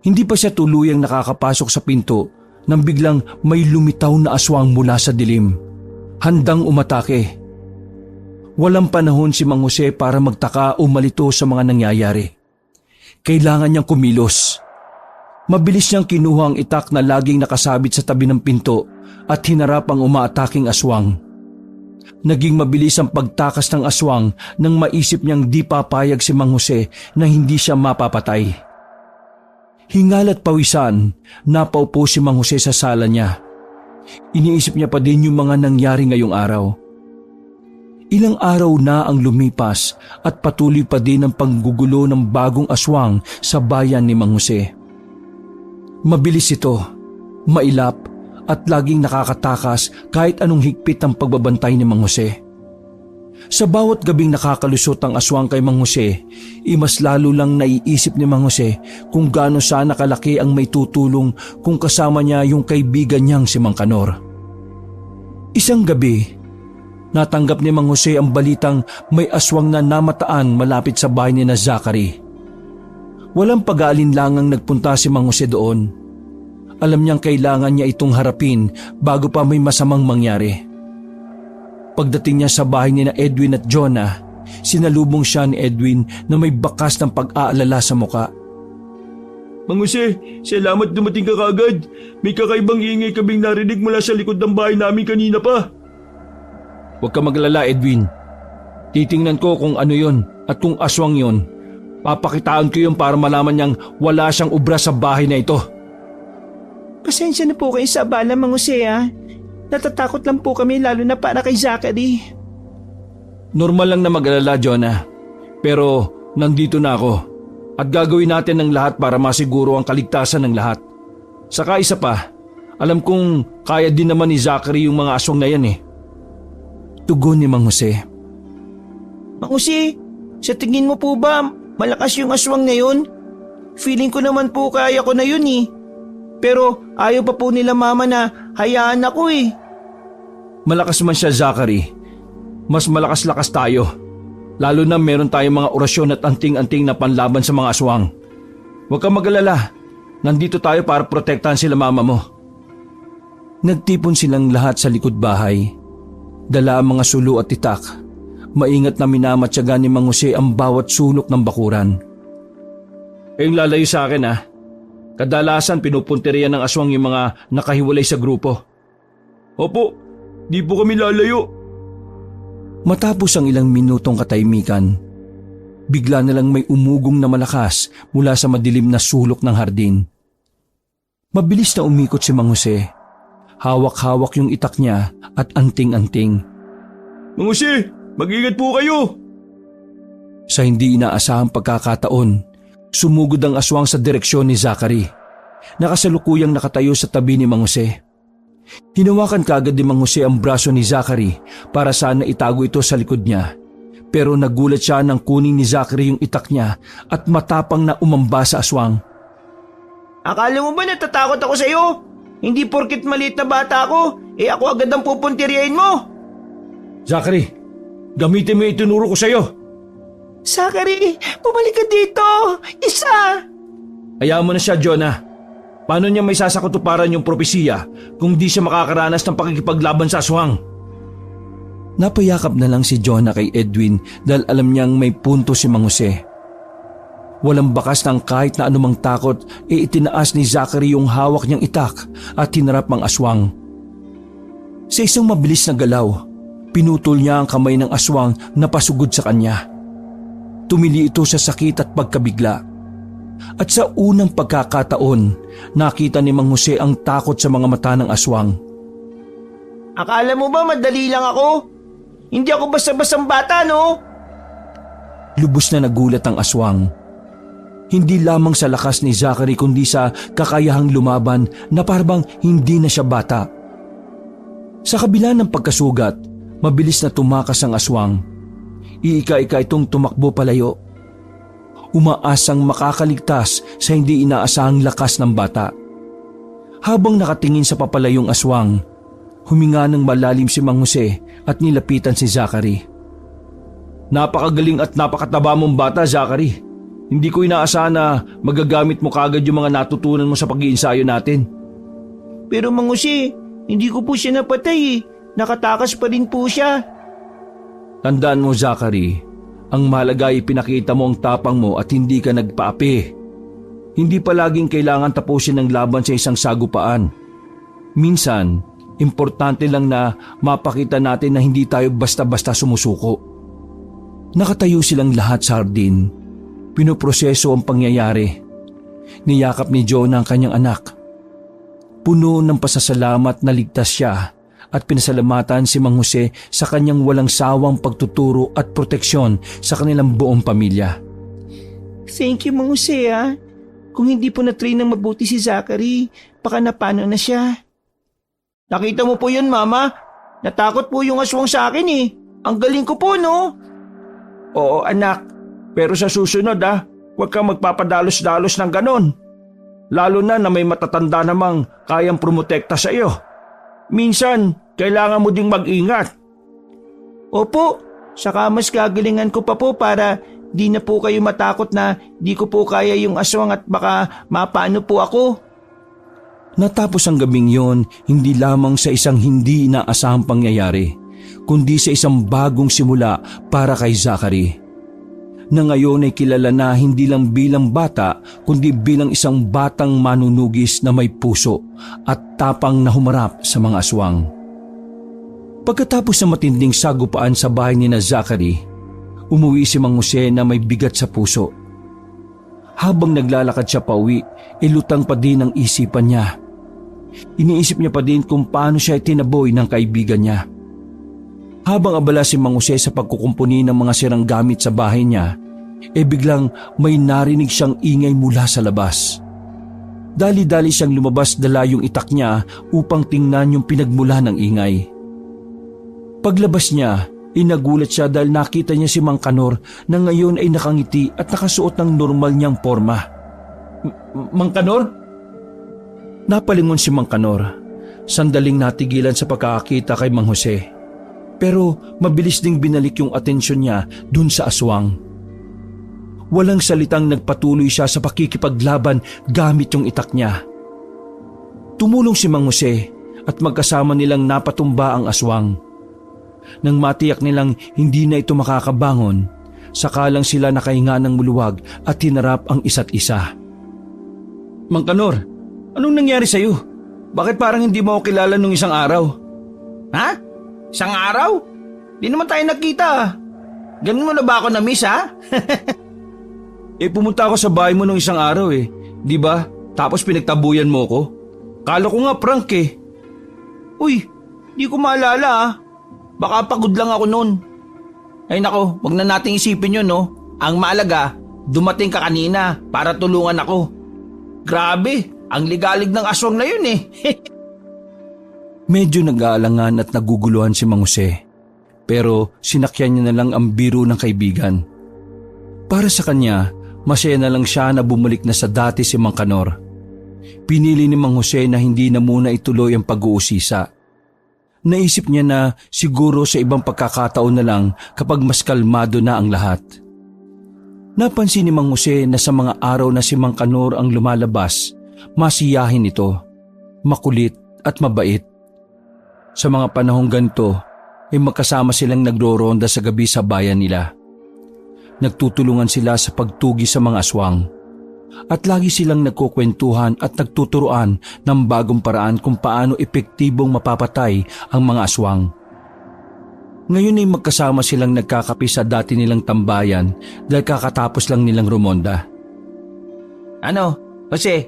Hindi pa siya tuluyang nakakapasok sa pinto nang biglang may lumitaw na aswang mula sa dilim. Handang umatake. Walang panahon si Mang Jose para magtaka o malito sa mga nangyayari. Kailangan niyang kumilos. Mabilis niyang kinuha ang itak na laging nakasabit sa tabi ng pinto at hinarap ang umaataking aswang. Naging mabilis ang pagtakas ng aswang nang maisip niyang di papayag si Mang Jose na hindi siya mapapatay. Hingal at pawisan, napaupo si Mang Jose sa sala niya. Iniisip niya pa din yung mga nangyari ngayong araw. Ilang araw na ang lumipas at patuloy pa din ang panggugulo ng bagong aswang sa bayan ni Mang Jose. Mabilis ito, mailap at laging nakakatakas kahit anong higpit ang pagbabantay ni Mang Jose. Sa bawat gabing nakakalusot ang aswang kay Mang Jose, mas lalo lang naiisip ni Mang Jose kung gaano sana kalaki ang may tutulong kung kasama niya yung kaibigan niyang si Mang Kanor. Isang gabi, natanggap ni Mang Jose ang balitang may aswang na namataan malapit sa bahay ni na Zachary. Walang pag-aalinlangang nagpunta si Mang Jose doon. Alam niyang kailangan niya itong harapin bago pa may masamang mangyari. Pagdating niya sa bahay ni na Edwin at Jonah, sinalubong siya ni Edwin na may bakas ng pag-aalala sa muka. Mang Jose, salamat dumating ka kaagad. May kakaibang ingay kaming narinig mula sa likod ng bahay namin kanina pa. Huwag ka maglala, Edwin. Titingnan ko kung ano yon at kung aswang yon. Papakitaan ko yun para malaman niyang wala siyang ubra sa bahay na ito. Pasensya na po kayo sa abala, Mang Jose ha. Natatakot lang po kami lalo na para kay Zachary. Normal lang na mag-alala, Jonah. Pero nandito na ako at gagawin natin ang lahat para masiguro ang kaligtasan ng lahat. Saka isa pa, alam kong kaya din naman ni Zachary yung mga aswang na yan eh. Tugon ni Mang Jose. Mang Jose, sa tingin mo po ba malakas yung aswang na yun? Feeling ko naman po kaya ko na yun eh. Pero ayaw pa po nila mama na hayaan ako eh. Malakas man siya, Zachary. Mas malakas-lakas tayo. Lalo na meron tayong mga orasyon at anting-anting na panlaban sa mga aswang. Huwag kang mag-alala. Nandito tayo para protektahan sila mama mo. Nagtipon silang lahat sa likod bahay. Dala ang mga sulo at itak. Maingat na minamatyaga ni Mang Jose ang bawat sulok ng bakuran. Kayong lalayo sa akin ha. Kadalasan pinupunteriya ng aswang yung mga nakahiwalay sa grupo. Opo, di po kami lalayo. Matapos ang ilang minutong katahimikan, bigla na lang may umugong na malakas mula sa madilim na sulok ng hardin. Mabilis na umikot si Mang Jose. Hawak-hawak yung itak niya at anting-anting. Mang Jose, mag-ingat po kayo! Sa hindi inaasahang pagkakataon, sumugod ang aswang sa direksyon ni Zachary. Nakasalukuyang nakatayo sa tabi ni Mang Jose. Hinawakan kaagad ni Mang Jose ang braso ni Zachary para sana itago ito sa likod niya. Pero nagulat siya nang kunin ni Zachary yung itak niya at matapang na umamba sa aswang. Akala mo ba natatakot ako sa iyo? Hindi porkit maliit na bata ako, ako agad ang pupuntiryahin mo. Zachary, gamitin mo yung itinuro ko sa'yo. Zachary, bumalik ka dito! Isa! Hayaan mo na siya, Jonah. Paano niya may sasakutuparan yung propesiya kung di siya makakaranas ng pakikipaglaban sa aswang? Napayakap na lang si Jonah kay Edwin dahil alam niyang may punto si Mang Jose. Walang bakas ng kahit na anumang takot itinaas ni Zachary yung hawak niyang itak at hinarap ang aswang. Sa isang mabilis na galaw, pinutol niya ang kamay ng aswang na pasugod sa kanya. Tumili ito sa sakit at pagkabigla. At sa unang pagkakataon, nakita ni Mang Jose ang takot sa mga mata ng aswang. Akala mo ba madali lang ako? Hindi ako basta-bastang bata, no? Lubos na nagulat ang aswang. Hindi lamang sa lakas ni Zachary kundi sa kakayahang lumaban na parang hindi na siya bata. Sa kabila ng pagkasugat, mabilis na tumakas ang aswang. Iika-ika itong tumakbo palayo. Umaasang makakaligtas sa hindi inaasahang lakas ng bata. Habang nakatingin sa papalayong aswang, huminga ng malalim si Mang Jose at nilapitan si Zachary. Napakagaling at napakataba mong bata, Zachary. Hindi ko inaasahan na magagamit mo kagad yung mga natutunan mo sa pag-iinsayo natin. Pero Mang Jose, hindi ko po siya napatay eh. Nakatakas pa rin po siya. Tandaan mo, Zachary, ang mahalaga ay pinakita mo ang tapang mo at hindi ka nagpaapi. Hindi palaging kailangan tapusin ang laban sa isang sagupaan. Minsan, importante lang na mapakita natin na hindi tayo basta-basta sumusuko. Nakatayo silang lahat sa hardin. Pinoproseso ang pangyayari. Niyakap ni Jonah ang kanyang anak. Puno ng pasasalamat na ligtas siya at pinasalamatan si Mang Jose sa kanyang walang sawang pagtuturo at proteksyon sa kanilang buong pamilya. Thank you, Mang Jose, ah. Kung hindi po na-train ng mabuti si Zachary, baka napano na siya. Nakita mo po yun, Mama? Natakot po yung aswang sa akin eh. Ang galing ko po, no? Oo, anak. Pero sa susunod huwag kang magpapadalos-dalos ng ganon. Lalo na may matatanda namang kayang promotekta sa iyo. Minsan, kailangan mo ding mag-ingat. Opo, saka mas gagalingan ko pa po para di na po kayo matakot na di ko po kaya yung aswang at baka mapaano po ako. Natapos ang gabing yon hindi lamang sa isang hindi inaasahang pangyayari, kundi sa isang bagong simula para kay Zachary. Na ngayon ay kilala na hindi lang bilang bata kundi bilang isang batang manunugis na may puso at tapang na humarap sa mga aswang. Pagkatapos ng matinding sagupaan sa bahay ni na Zachary, umuwi si Mang Jose na may bigat sa puso. Habang naglalakad siya pauwi, lutang pa din ang isipan niya. Iniisip niya pa din kung paano siya itinaboy ng kaibigan niya. Habang abala si Mang Jose sa pagkukumpuni ng mga sirang gamit sa bahay niya, biglang may narinig siyang ingay mula sa labas. Dali-dali siyang lumabas dala yung itak niya upang tingnan yung pinagmula ng ingay. Paglabas niya, nagulat siya dahil nakita niya si Mang Kanor na ngayon ay nakangiti at nakasuot ng normal niyang porma. Mang Kanor? Napalingon si Mang Kanor. Sandaling natigilan sa pagkakakita kay Mang Jose. Pero mabilis ding binalik yung atensyon niya dun sa aswang. Walang salitang nagpatuloy siya sa pakikipaglaban gamit yung itak niya. Tumulong si Mang Jose at magkasama nilang napatumba ang aswang. Nang matiyak nilang hindi na ito makakabangon, saka lang sila nakahinga ng muluwag at hinarap ang isa't isa. Mang Kanor, anong nangyari sa'yo? Bakit parang hindi mo ako kilala nung isang araw? Ha? Isang araw? Di naman tayo nakita. Ganun mo na ba ako na-miss, ha? Pumunta ako sa bahay mo nung isang araw di ba? Tapos pinagtabuyan mo ko. Kala ko nga prank Uy, di ko maalala, ha? Baka pagod lang ako noon. Ay nako, wag na nating isipin yun, no? Ang maalaga, dumating ka kanina para tulungan ako. Grabe, ang ligalig ng aswang na yun Medyo nag-aalangan at naguguluhan si Mang Jose, pero sinakyan niya na lang ang biro ng kaibigan. Para sa kanya, masaya na lang siya na bumalik na sa dati si Mang Kanor. Pinili ni Mang Jose na hindi na muna ituloy ang pag-uusisa. Naisip niya na siguro sa ibang pagkakataon na lang kapag mas kalmado na ang lahat. Napansin ni Mang Jose na sa mga araw na si Mang Kanor ang lumalabas, masiyahin ito, makulit at mabait. Sa mga panahong ganito, magkasama silang nagro-ronda sa gabi sa bayan nila. Nagtutulungan sila sa pagtugi sa mga aswang. At lagi silang nagkukwentuhan at nagtuturoan ng bagong paraan kung paano epektibong mapapatay ang mga aswang. Ngayon ay magkasama silang nagkakape sa dati nilang tambayan dahil kakatapos lang nilang rumonda. Ano, Jose?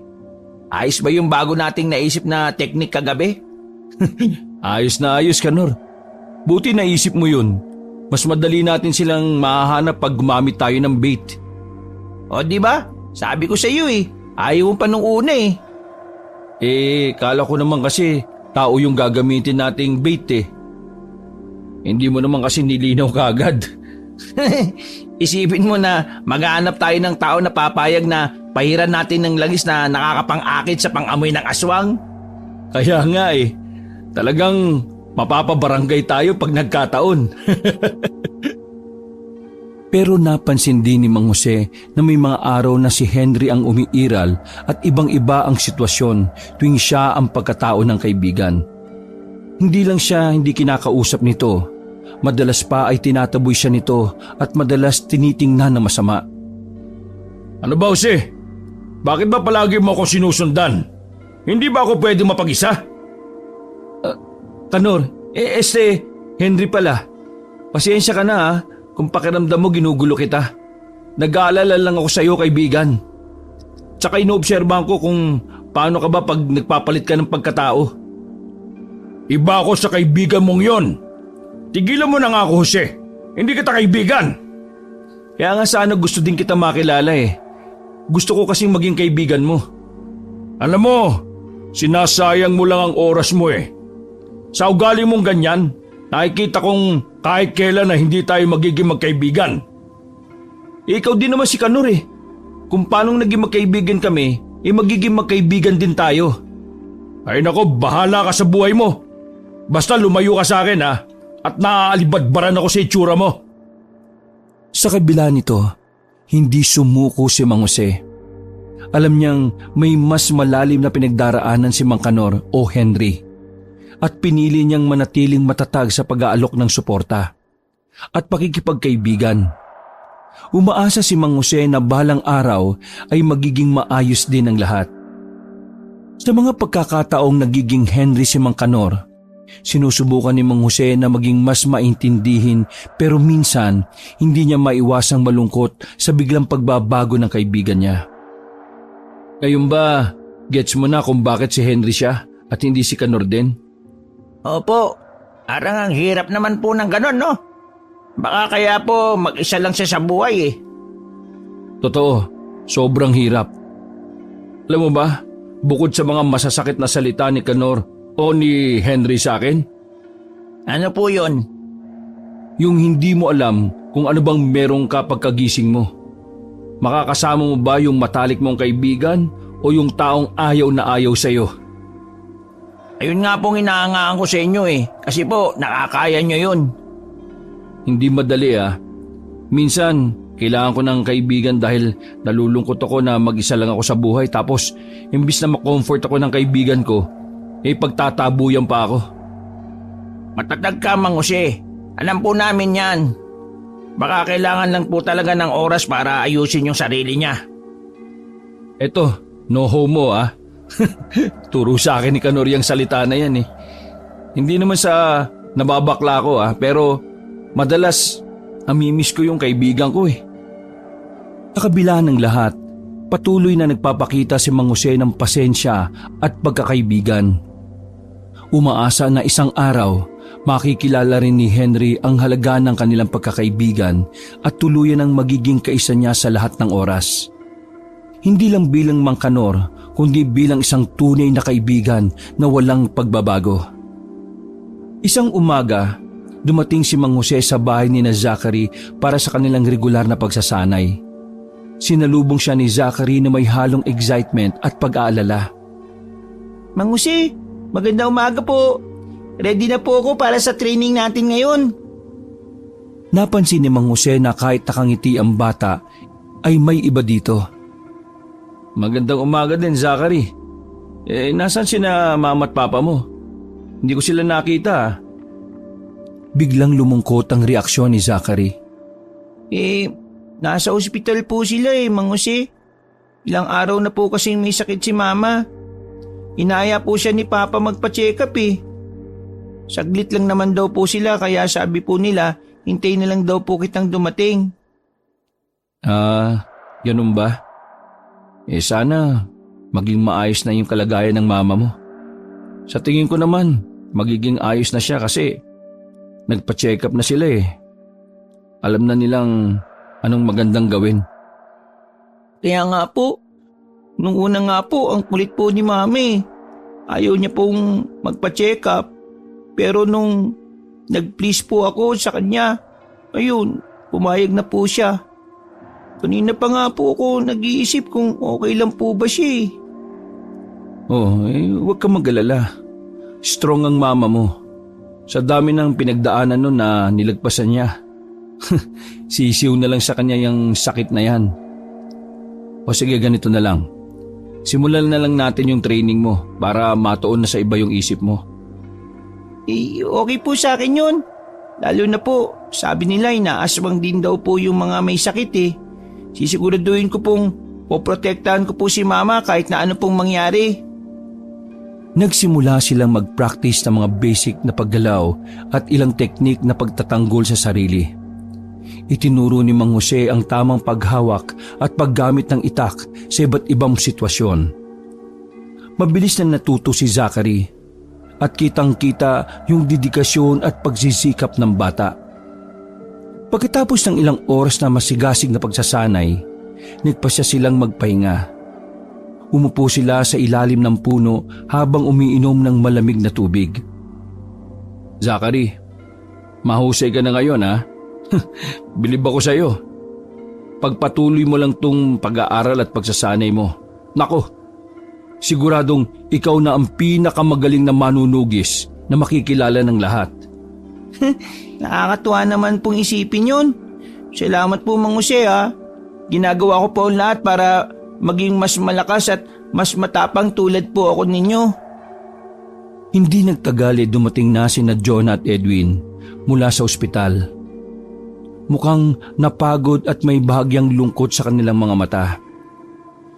Ayos ba yung bago nating naisip na teknik kagabi? Ayos na ayos, Kanor. Buti naisip mo yun. Mas madali natin silang mahahanap pag gumamit tayo ng bait. O di ba? Sabi ko sa iyo eh. Ayaw mo pa nung una eh. Kala ko naman kasi tao yung gagamitin nating bait eh. Hindi mo naman kasi nilinaw kaagad. Isipin mo na maghahanap tayo ng tao na papayag na pahiran natin ng langis na nakakapang-akit sa pang-amoy ng aswang. Kaya nga eh. Talagang mapapabarangay tayo pag nagkataon. Pero napansin din ni Mang Jose na may mga araw na si Henry ang umiiral at ibang-iba ang sitwasyon tuwing siya ang pagkatao ng kaibigan. Hindi lang siya hindi kinakausap nito, madalas pa ay tinataboy siya nito at madalas tinitingnan na masama. Ano ba, Jose? Bakit ba palagi mo ako sinusundan? Hindi ba ako pwede mapag-isa? Kanor, Henry pala. Pasensya ka na ha, kung pakiramdam mo ginugulo kita. Nag-aalala lang ako sa iyo, kaibigan. Tsaka inoobserbahan ko kung paano ka ba pag nagpapalit ka ng pagkatao. Iba ako sa kaibigan mong yon. Tigilan mo na nga ako, Jose. Hindi kita kaibigan. Kaya nga sana gusto din kita makilala eh. Gusto ko kasing maging kaibigan mo. Alam mo, sinasayang mo lang ang oras mo eh. Sa ugali mong ganyan, nakikita kong kahit kailan na hindi tayo magiging magkaibigan. Ikaw din naman si Kanor eh. Kung paanong naging magkaibigan kami, magiging magkaibigan din tayo. Ay nako, bahala ka sa buhay mo. Basta lumayo ka sa akin ha, at naaalibadbaran ako sa itsura mo. Sa kabila nito, hindi sumuko si Mang Jose. Alam niyang may mas malalim na pinagdaraanan si Mang Kanor o Henry. At pinili niyang manatiling matatag sa pag-aalok ng suporta at pakikipagkaibigan. Umaasa si Mang Jose na balang araw ay magiging maayos din ang lahat. Sa mga pagkakataong nagiging Henry si Mang Kanor, sinusubukan ni Mang Jose na maging mas maintindihin pero minsan hindi niya maiwasang malungkot sa biglang pagbabago ng kaibigan niya. Ngayon ba, gets mo na kung bakit si Henry siya at hindi si Kanor din? Opo, arang ang hirap naman po ng ganon, no? Baka kaya po mag-isa lang siya sa buhay eh. Totoo, sobrang hirap. Alam mo ba, bukod sa mga masasakit na salita ni Kanor o ni Henry sa akin, Ano po yun? yung hindi mo alam kung ano bang merong ka pagkagising mo. Makakasama mo ba yung matalik mong kaibigan o yung taong ayaw na ayaw sa'yo? Ayun nga pong inaangaan ko sa inyo eh. Kasi po, nakakaya nyo yun. Hindi madali ah. Minsan, kailangan ko ng kaibigan dahil nalulungkot ako na mag-isa lang ako sa buhay tapos imbis na ma-comfort ako ng kaibigan ko, pagtatabuyan pa ako. Matatag ka, Mang Jose. Alam po namin yan. Baka kailangan lang po talaga ng oras para ayusin yung sarili niya. Eto, no homo ah. Turo sa akin ni Kanor yung salita na yan eh. Hindi naman sa nababakla ko ah, pero madalas amimiss ko yung kaibigan ko eh. Sa kabila ng lahat, patuloy na nagpapakita si Mang Jose ng pasensya at pagkakaibigan. Umaasa na isang araw, makikilala rin ni Henry ang halaga ng kanilang pagkakaibigan at tuluyan ang magiging kaisa niya sa lahat ng oras. Hindi lang bilang Mang Kanor, kundi bilang isang tunay na kaibigan na walang pagbabago. Isang umaga, dumating si Mang Jose sa bahay ni na Zachary para sa kanilang regular na pagsasanay. Sinalubong siya ni Zachary na may halong excitement at pag-aalala. Mang Jose, magandang umaga po. Ready na po ako para sa training natin ngayon. Napansin ni Mang Jose na kahit nakangiti ang bata, ay may iba dito. Magandang umaga din, Zachary. Nasaan sina mama at papa mo? Hindi ko sila nakita. Biglang lumungkot ang reaksyon ni Zachary. Nasa ospital po sila Mang Jose. Ilang araw na po kasing may sakit si mama. Inaya po siya ni papa magpa-check up eh. Saglit lang naman daw po sila kaya sabi po nila, hintayin na lang daw po kitang dumating. Ganun ba? Sana maging maayos na yung kalagayan ng mama mo. Sa tingin ko naman, magiging ayos na siya kasi nagpa-check up na sila eh. Alam na nilang anong magandang gawin. Kaya nga po, nung una nga po, ang kulit po ni Mami. Ayaw niya pong magpa-check up. Pero nung nag-please po ako sa kanya, ayun, pumayag na po siya. Kanina pa nga po ako nag-iisip kung okay lang po ba siya eh. Huwag kang mag-alala. Strong ang mama mo. Sa dami ng pinagdaanan nun na nilagpasan niya. Sisiw na lang sa kanya yung sakit na yan. O sige, ganito na lang. Simulan na lang natin yung training mo para matuon na sa iba yung isip mo. Okay po sa akin yun. Lalo na po, sabi nila inaaswang din daw po yung mga may sakit eh. Sisiguraduhin ko pong poprotektahan ko po si Mama kahit na ano pong mangyari. Nagsimula silang mag-practice ng mga basic na paggalaw at ilang teknik na pagtatanggol sa sarili. Itinuro ni Mang Jose ang tamang paghawak at paggamit ng itak sa iba't ibang sitwasyon. Mabilis na natuto si Zachary at kitang-kita yung dedikasyon at pagsisikap ng bata. Pagkatapos ng ilang oras na masigasig na pagsasanay, nagpasya silang magpahinga. Umupo sila sa ilalim ng puno habang umiinom ng malamig na tubig. Zachary, mahusay ka na ngayon ha? Bilib ako sa iyo. Pagpatuloy mo lang tong pag-aaral at pagsasanay mo. Nako, siguradong ikaw na ang pinakamagaling na manunugis na makikilala ng lahat. Nakakatuwa naman pong isipin yun. Salamat po Mang Jose ha. Ginagawa ko po ang lahat para maging mas malakas at mas matapang tulad po ako ninyo. Hindi nagtagal dumating na sina Jonah at Edwin mula sa ospital. Mukhang napagod at may bahagyang lungkot sa kanilang mga mata.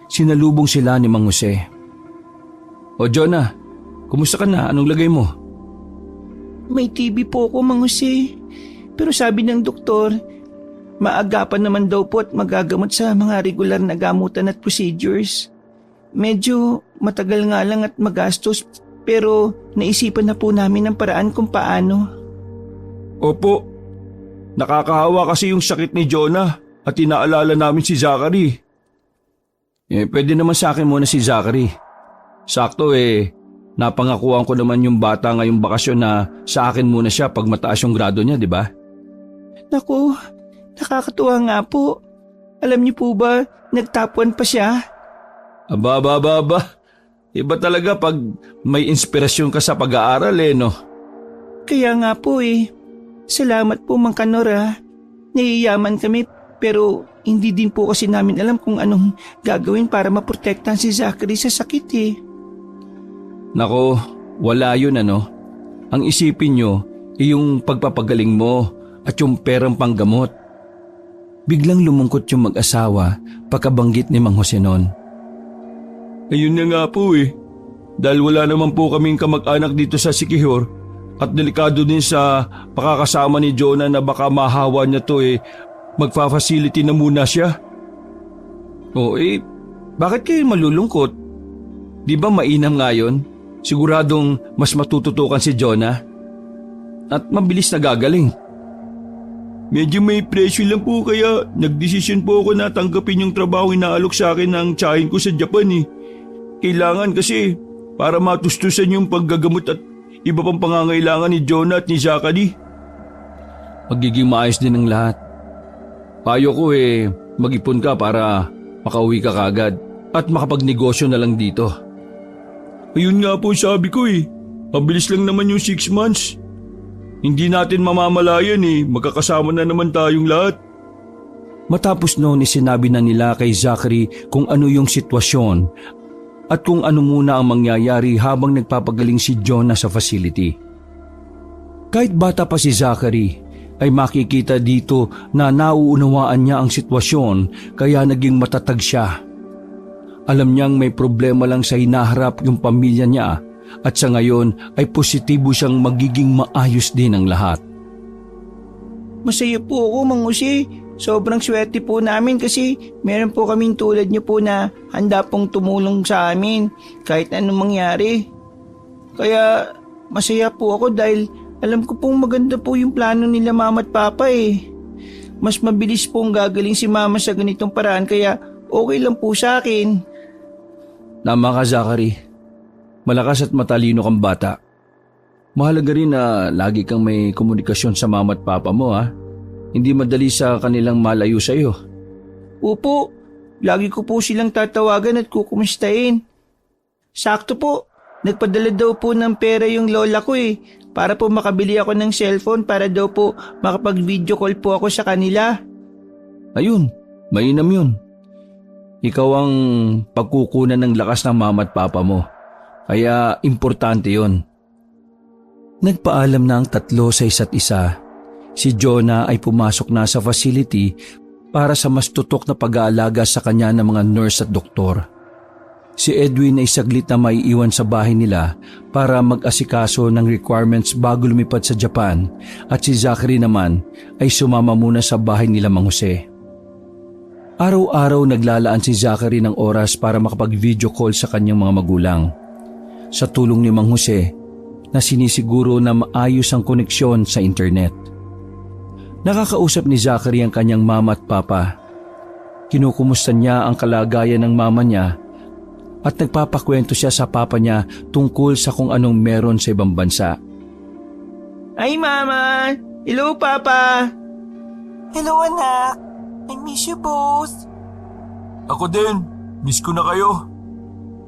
Sinalubong sila ni Mang Jose. O Jonah, kumusta ka na? Anong lagay mo? May TB po ako Mang Jose. Pero sabi ng doktor, maagapan naman daw po at magagamot sa mga regular na gamutan at procedures. Medyo matagal nga lang at magastos pero naisipan na po namin ng paraan kung paano. Opo, nakakahawa kasi yung sakit ni Jonah at inaalala namin si Zachary. Pwede naman sa akin muna si Zachary. Sakto napangakuan ko naman yung bata ngayong bakasyon na sa akin muna siya pag mataas yung grado niya, di ba? Naku, nakakatuwa nga po. Alam niyo po ba, nagtapuan pa siya? Aba. Iba talaga pag may inspirasyon ka sa pag-aaral no? Kaya nga po Salamat po Mang Kanora. Nahiyaman kami pero hindi din po kasi namin alam kung anong gagawin para maprotektahan si Zachary sa sakit Nako, wala yun Ang isipin nyo yung pagpapagaling mo at yung perang panggamot. Biglang lumungkot yung mag-asawa pagkabanggit ni Mang Jose noon. Ayun na nga po Dahil wala naman po kaming kamag-anak dito sa Siquijor at delikado din sa pakakasama ni Jonah na baka mahawa niya to magfa-facility na muna siya. Bakit kayo malulungkot? Di ba mainam nga yun? Siguradong mas matututukan si Jonah at mabilis na gagaling. Medyo may presyo lang po kaya nagdesisyon po ako na tanggapin yung trabaho inaalok sa akin ng tiyahin ko sa Japan Kailangan kasi para matustusan yung paggagamot at iba pang pangangailangan ni Jonah at ni Zachary. Magiging maayos din ang lahat. Payo ko mag-ipon ka para makauwi ka kagad at makapagnegosyo na lang dito. Ayun nga po sabi ko Mabilis lang naman yung 6 months. Hindi natin mamamalayan magkakasama na naman tayong lahat. Matapos noon sinabi na nila kay Zachary kung ano yung sitwasyon at kung ano muna ang mangyayari habang nagpapagaling si Jonah sa facility. Kahit bata pa si Zachary, ay makikita dito na nauunawaan niya ang sitwasyon kaya naging matatag siya. Alam niyang may problema lang sa hinaharap yung pamilya niya at sa ngayon ay positibo siyang magiging maayos din ang lahat. Masaya po ako Mang Jose Sobrang swerte po namin kasi meron po kaming tulad niyo po na handa pong tumulong sa amin kahit anong mangyari. Kaya masaya po ako dahil alam ko pong maganda po yung plano nila mama at papa eh. Mas mabilis pong gagaling si mama sa ganitong paraan kaya okay lang po sa akin. Tama ka, Zachary. Malakas at matalino kang bata. Mahalaga rin na lagi kang may komunikasyon sa mama at papa mo, ha? Hindi madali sa kanilang malayo sa iyo. Opo, lagi ko po silang tatawagan at kukumustahin. Sakto po, nagpadala daw po ng pera yung lola ko eh, para po makabili ako ng cellphone para daw po makapag-video call po ako sa kanila. Ayun, mainam yun. Ikaw ang pagkukunan ng lakas ng mama at papa mo. Kaya importante yun. Nagpaalam na ang tatlo sa isa't isa. Si Jonah ay pumasok na sa facility para sa mas tutok na pag-aalaga sa kanya ng mga nurse at doktor. Si Edwin ay saglit na maiiwan sa bahay nila para mag-asikaso ng requirements bago lumipat sa Japan at si Zachary naman ay sumama muna sa bahay nila Mang Jose. Araw-araw naglalaan si Zachary ng oras para makapag-video call sa kanyang mga magulang. Sa tulong ni Mang Jose, na sinisiguro na maayos ang koneksyon sa internet. Nakakausap ni Zachary ang kanyang mama at papa. Kinukumusta niya ang kalagayan ng mama niya at nagpapakwento siya sa papa niya tungkol sa kung anong meron sa ibang bansa. Ay mama! Hello papa! Hello anak! I miss you both! Ako din, miss ko na kayo.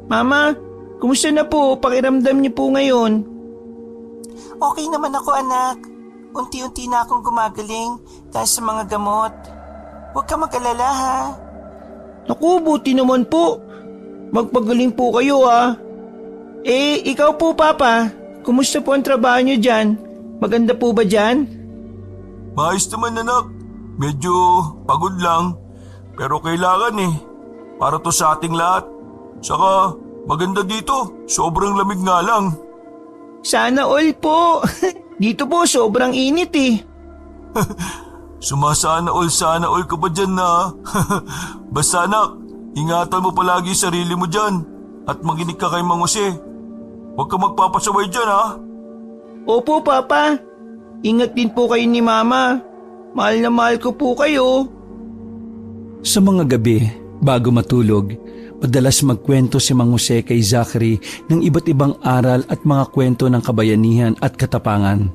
Mama, kumusta na po? Pakiramdam niyo po ngayon? Okay naman ako anak. Unti-unti na akong gumagaling dahil sa mga gamot. Huwag ka mag-alala ha. Naku, buti naman po. Magpagaling po kayo ha. Eh, ikaw po papa. Kumusta po ang trabaho niyo dyan? Maganda po ba dyan? Maayos naman anak. Medyo pagod lang. Pero kailangan eh. Para to sa ating lahat. Saka maganda dito. Sobrang lamig nga lang. Sana all po. Dito po sobrang init eh. Sana all ka ba dyan na? Basta anak, ingatan mo palagi sarili mo dyan. At manginig ka kay Mang Jose. Huwag ka magpapasaway dyan ha. Opo papa. Ingat din po kayo ni mama. Mahal na mahal ko po kayo. Sa mga gabi, bago matulog, madalas magkwento si Mang Jose kay Zachary ng iba't ibang aral at mga kwento ng kabayanihan at katapangan.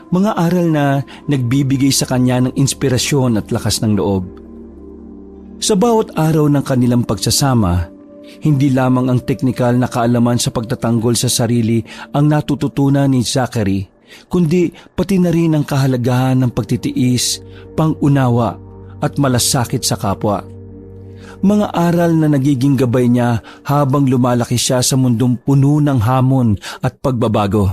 Mga aral na nagbibigay sa kanya ng inspirasyon at lakas ng loob. Sa bawat araw ng kanilang pagsasama, hindi lamang ang teknikal na kaalaman sa pagtatanggol sa sarili ang natututunan ni Zachary, kundi pati na rin ang kahalagahan ng pagtitiis, pangunawa at malasakit sa kapwa. Mga aral na nagiging gabay niya habang lumalaki siya sa mundong puno ng hamon at pagbabago.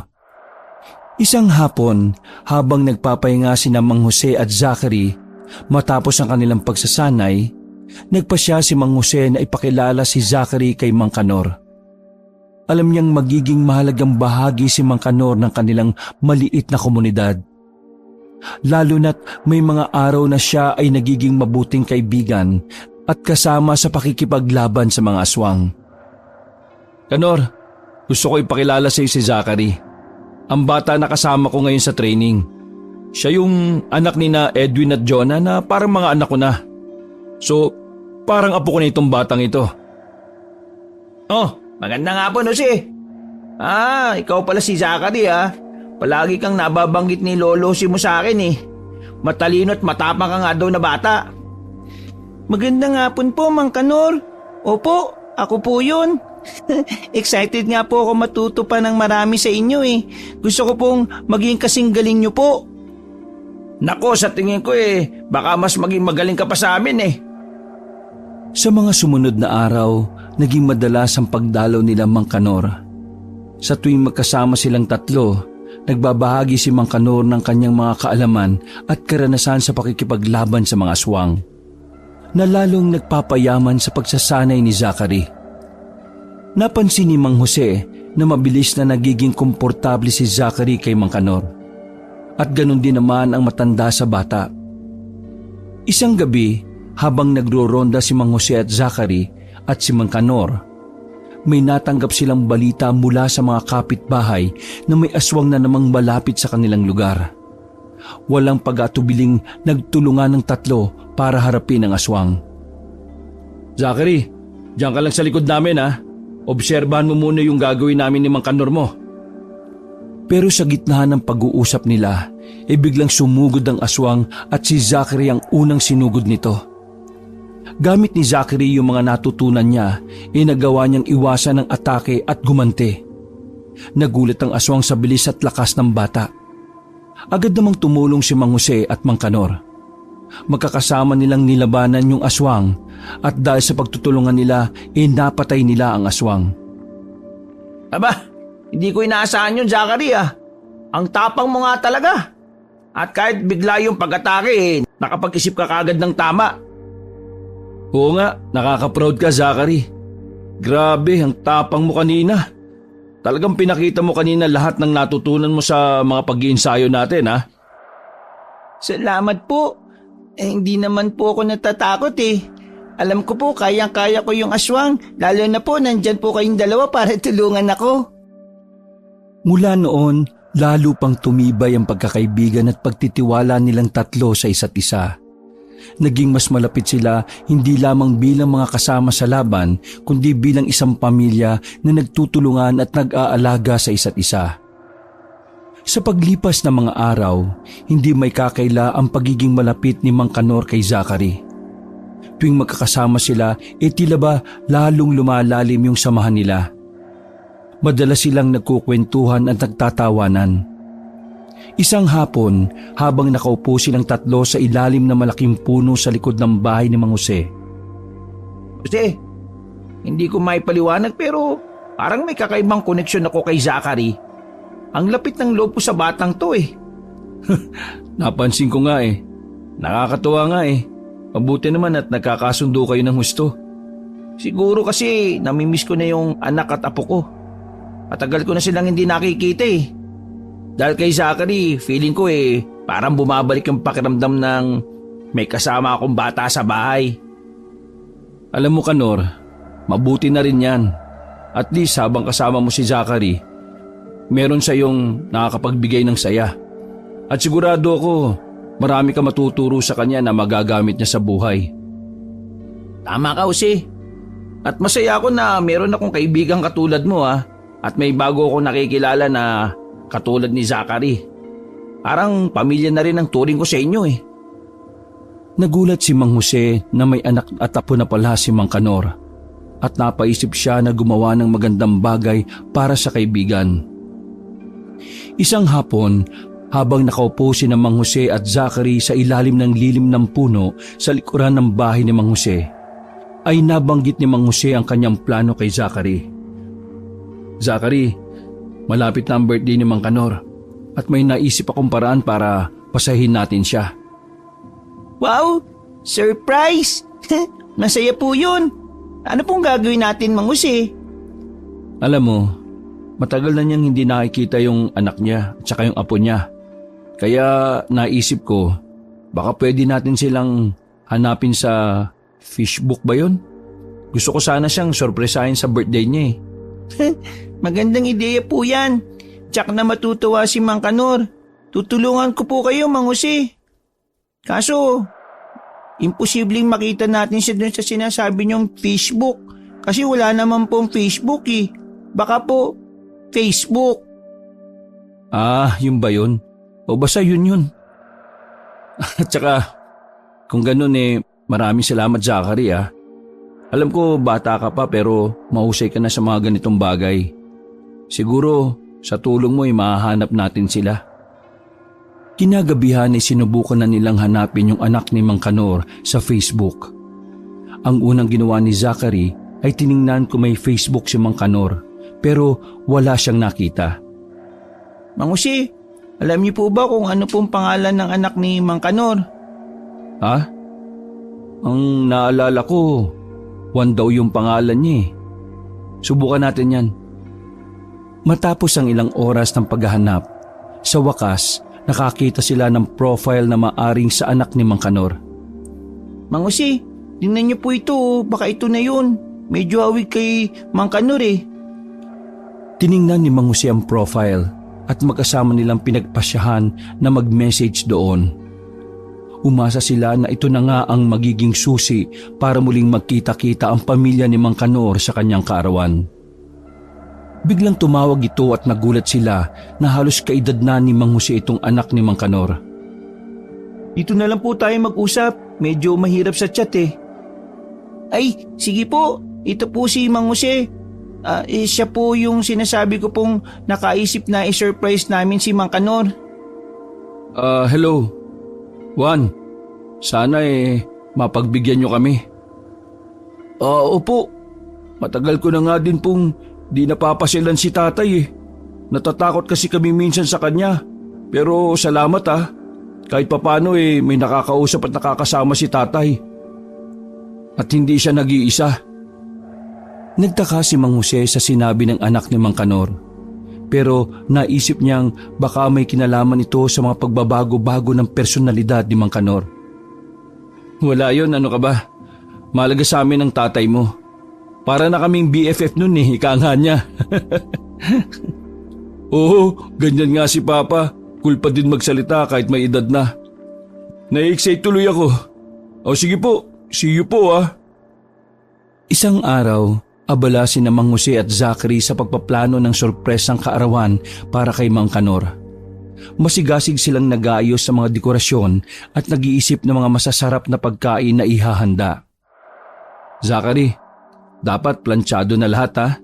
Isang hapon, habang nagpapahinga sina Mang Jose at Zachary, matapos ang kanilang pagsasanay, nagpasya si Mang Jose na ipakilala si Zachary kay Mang Kanor. Alam niyang magiging mahalagang bahagi si Mang Kanor ng kanilang maliit na komunidad. Lalo na't may mga araw na siya ay nagiging mabuting kaibigan at kasama sa pakikipaglaban sa mga aswang. Kanor, gusto ko ipakilala sa iyo si Zachary. Ang bata na kasama ko ngayon sa training. Siya yung anak ni na Edwin at Jonah na parang mga anak ko na. So, parang apo ko na itong batang ito. Oh, maganda nga po Jose. Ikaw pala si Zachary ha. Palagi kang nababanggit ni Lolo si mo sa akin eh. Matalino at matapang ka nga daw na bata. Magandang hapon po, Mang Kanor. Opo, ako po yun. Excited nga po ako matuto pa ng marami sa inyo eh. Gusto ko pong maging kasing galing nyo po. Nako, sa tingin ko baka mas maging magaling ka pa sa amin eh. Sa mga sumunod na araw, naging madalas ang pagdalaw nila Mang Kanor. Sa tuwing magkasama silang tatlo, nagbabahagi si Mang Kanor ng kanyang mga kaalaman at karanasan sa pakikipaglaban sa mga aswang, na lalong nagpapayaman sa pagsasanay ni Zachary. Napansin ni Mang Jose na mabilis na nagiging komportable si Zachary kay Mang Kanor. At ganun din naman ang matanda sa bata. Isang gabi, habang nagro-ronda si Mang Jose at Zachary at si Mang Kanor, may natanggap silang balita mula sa mga kapitbahay na may aswang na namang malapit sa kanilang lugar. Walang pag-atubiling nagtulungan ng tatlo para harapin ang aswang. Zachary, diyan ka lang sa likod namin ha. Obserbahan mo muna yung gagawin namin ni Mang Kanor mo. Pero sa gitna ng pag-uusap nila, biglang sumugod ang aswang at si Zachary ang unang sinugod nito. Gamit ni Zachary yung mga natutunan niya, nagawa niyang iwasan ang atake at gumante. Nagulat ang aswang sa bilis at lakas ng bata. Agad namang tumulong si Mang Jose at Mang Kanor. Magkakasama nilang nilabanan yung aswang at dahil sa pagtutulungan nila, napatay nila ang aswang. Aba, hindi ko inaasahan yun, Zachary ah. Ang tapang mo nga talaga. At kahit bigla yung pag-atake, nakapag-isip ka kagad ng tama. Oo nga, nakaka-proud ka Zachary. Grabe, ang tapang mo kanina. Talagang pinakita mo kanina lahat ng natutunan mo sa mga pag-iensayo natin ha. Salamat po. Hindi naman po ako natatakot eh. Alam ko po, kayang-kaya ko yung aswang. Lalo na po, nandyan po kayong dalawa para tulungan ako. Mula noon, lalo pang tumibay ang pagkakaibigan at pagtitiwala nilang tatlo sa isa't isa. Naging mas malapit sila hindi lamang bilang mga kasama sa laban, kundi bilang isang pamilya na nagtutulungan at nag-aalaga sa isa't isa. Sa paglipas ng mga araw, hindi may kakaila ang pagiging malapit ni Mang Kanor kay Zachary. Tuwing magkakasama sila, tila ba lalong lumalalim yung samahan nila. Madalas silang nagkukwentuhan at nagtatawanan. Isang hapon, habang nakaupo silang tatlo sa ilalim ng malaking puno sa likod ng bahay ni Mang Jose. Jose, hindi ko maipaliwanag pero parang may kakaibang koneksyon ako kay Zachary. Ang lapit ng loob ko sa batang to eh. Napansin ko nga eh. Nakakatuwa nga eh. Mabuti naman at nagkakasundo kayo ng husto. Siguro kasi namimiss ko na yung anak at apo ko. Matagal ko na silang hindi nakikita eh. Dahil kay Zachary, feeling ko eh, parang bumabalik yung pakiramdam ng may kasama akong bata sa bahay. Alam mo Kanor, mabuti na rin yan. At least habang kasama mo si Zachary, meron sa iyong nakakapagbigay ng saya. At sigurado ako, marami ka matuturo sa kanya na magagamit niya sa buhay. Tama ka, Jose. At masaya ako na meron akong kaibigang katulad mo ha. At may bago akong nakikilala na katulad ni Zachary. Parang pamilya na rin ang turing ko sa inyo eh. Nagulat si Mang Jose na may anak at apo na pala si Mang Kanor. At napaisip siya na gumawa ng magandang bagay para sa kaibigan. Isang hapon, habang nakaupo si Mang Jose at Zachary sa ilalim ng lilim ng puno sa likuran ng bahay ni Mang Jose, ay nabanggit ni Mang Jose ang kanyang plano kay Zachary. Zachary, malapit na ang birthday ni Mang Kanor at may naisip akong paraan para pasahin natin siya. Wow! Surprise! Masaya po yun. Ano pong gagawin natin, Mang Jose? Alam mo, matagal na niyang hindi nakikita yung anak niya at saka yung apo niya. Kaya naisip ko, baka pwede natin silang hanapin sa Facebook ba yun? Gusto ko sana siyang sorpresahin sa birthday niya eh. Magandang ideya po yan. Tsak na matutuwa si Mang Kanor. Tutulungan ko po kayo, Mang Jose. Kaso, imposibleng makita natin siya dun sa sinasabi niyong Facebook. Kasi wala naman pong Facebook eh. Baka po, Facebook. Ah, yun ba yun? O basta yun. At saka, kung ganun eh, maraming salamat Zachary ah. Alam ko bata ka pa pero mahusay ka na sa mga ganitong bagay. Siguro sa tulong mo ay mahahanap natin sila. Kinagabihan ay sinubukan na nilang hanapin yung anak ni Mang Kanor sa Facebook. Ang unang ginawa ni Zachary ay tiningnan kung may Facebook si Mang Kanor pero wala siyang nakita. Mang Jose, alam niyo po ba kung ano pong pangalan ng anak ni Mang Kanor? Ha? Ang naalala ko, Juan daw yung pangalan niya eh. Subukan natin yan. Matapos ang ilang oras ng paghahanap, sa wakas nakakita sila ng profile na maaring sa anak ni Mang Kanor. Mang Jose, tingnan niyo po ito, baka ito na yun. Medyo hawig kay Mang Kanor eh. Tiningnan ni Mang Jose ang profile at magkasama nilang pinagpasyahan na mag-message doon. Umasa sila na ito na nga ang magiging susi para muling magkita-kita ang pamilya ni Mang Kanor sa kanyang kaarawan. Biglang tumawag ito at nagulat sila na halos kaedad na ni Mang Jose itong anak ni Mang Kanor. Dito na lang po tayo mag-usap. Medyo mahirap sa chat eh. Ay, sige po. Ito po si Mang Jose. Siya po yung sinasabi ko pong nakaisip na i-surprise namin si Mang Kanor. Hello. Juan, sana mapagbigyan nyo kami. Opo. Matagal ko na nga din pong di napapasyalan si tatay Natatakot kasi kami minsan sa kanya. Pero salamat Kahit papano may nakakausap at nakakasama si tatay. At hindi siya nag-iisa. Nagtaka si Mang Jose sa sinabi ng anak ni Mang Kanor. Pero naisip niyang baka may kinalaman ito sa mga pagbabago-bago ng personalidad ni Mang Kanor. Wala yon, ano ka ba? Malaga sa amin ang tatay mo. Para na kaming BFF nun ika nga niya. Oo, ganyan nga si Papa. Cool pa din magsalita kahit may edad na. Na-excite tuloy ako. O sige po, see you po Isang araw, abala si Mang Jose at Zachary sa pagpaplano ng sorpresang kaarawan para kay Mang Kanor. Masigasig silang nag-aayos sa mga dekorasyon at nag-iisip ng mga masasarap na pagkain na ihahanda. Zachary, dapat planchado na lahat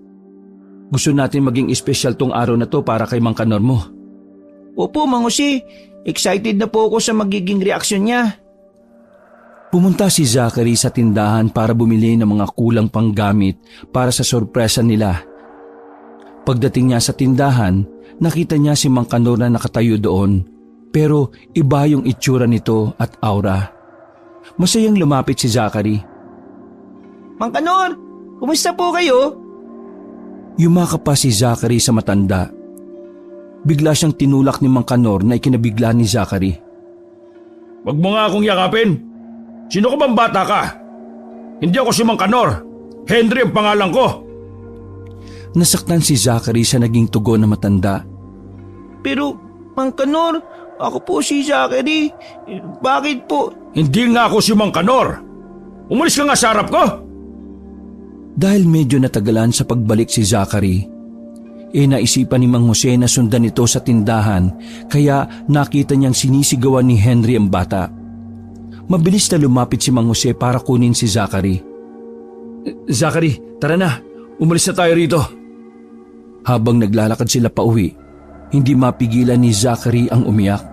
Gusto natin maging espesyal tong araw na to para kay Mang Kanor mo. Opo, Mang Jose. Excited na po ako sa magiging reaksyon niya. Pumunta si Zachary sa tindahan para bumili ng mga kulang panggamit para sa sorpresa nila. Pagdating niya sa tindahan, nakita niya si Mang Kanor na nakatayo doon. Pero iba yung itsura nito at aura. Masayang lumapit si Zachary. Mang Kanor, kumusta po kayo? Yumakap pa si Zachary sa matanda. Bigla siyang tinulak ni Mang Kanor na ikinabigla ni Zachary. Wag mo nga akong yakapin. Sino ka bang bata ka? Hindi ako si Mang Kanor. Henry ang pangalan ko. Nasaktan si Zachary sa naging tugon ng matanda. Pero, Mang Kanor, ako po si Zachary. Bakit po? Hindi nga ako si Mang Kanor. Umalis ka nga sa harap ko. Dahil medyo natagalan sa pagbalik si Zachary, naisipan ni Mang Jose na sundan ito sa tindahan kaya nakita niyang sinisigawan ni Henry ang bata. Mabilis na lumapit si Mang Jose para kunin si Zachary. Zachary, tara na. Umalis na tayo rito. Habang naglalakad sila pauwi, hindi mapigilan ni Zachary ang umiyak.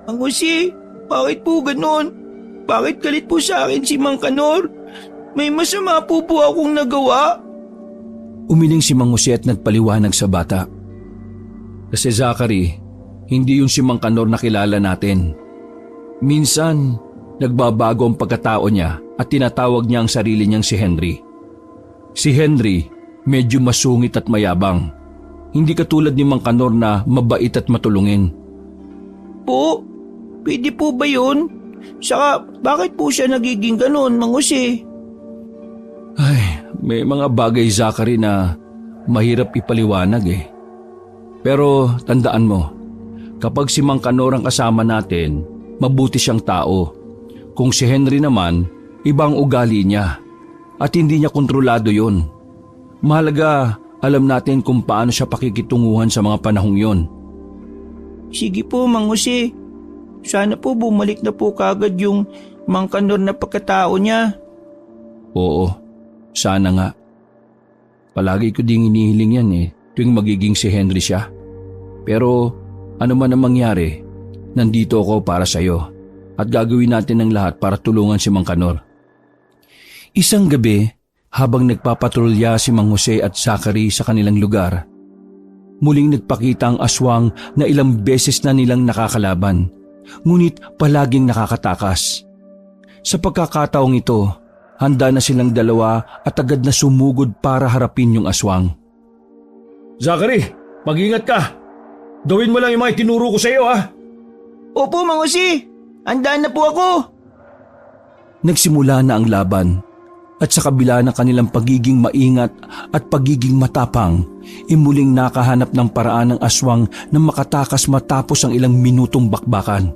Mang Jose, bakit po ganon? Bakit galit po sa akin si Mang Kanor? May masama po akong nagawa? Umiling si Mang Jose at nagpaliwanag sa bata. Kasi Zachary, hindi yun si Mang Kanor na kilala natin. Minsan, nagbabago ang pagkatao niya at tinatawag niya ang sarili niyang si Henry. Si Henry, medyo masungit at mayabang. Hindi katulad ni Mang Kanor na mabait at matulungin. Po, pwede po ba yun? Saka, bakit po siya nagiging ganon, Mang Jose? Ay, may mga bagay Zachary na mahirap ipaliwanag Pero tandaan mo, kapag si Mang Kanor ang kasama natin, mabuti siyang tao. Kung si Henry naman, ibang ugali niya at hindi niya kontrolado yun. Mahalaga, alam natin kung paano siya pakikitunguhan sa mga panahong yon. Sige po, Mang Jose. Sana po bumalik na po kagad yung Mang Kanor na pagkatao niya. Oo, sana nga. Palagi ko ding inihiling yan tuwing magiging si Henry siya. Pero ano man ang mangyari, nandito ako para sa'yo at gagawin natin ang lahat para tulungan si Mang Kanor. Isang gabi, habang nagpapatrolya si Mang Jose at Zachary sa kanilang lugar, muling nagpakita ang aswang na ilang beses na nilang nakakalaban, ngunit palaging nakakatakas. Sa pagkakataong ito, handa na silang dalawa at agad na sumugod para harapin yung aswang. Zachary, mag-ingat ka. Gawin mo lang yung mga itinuro ko sa iyo Opo, Mang Jose. Handaan na po ako. Nagsimula na ang laban at sa kabila ng kanilang pagiging maingat at pagiging matapang, muling nakahanap ng paraan ng aswang na makatakas matapos ang ilang minutong bakbakan.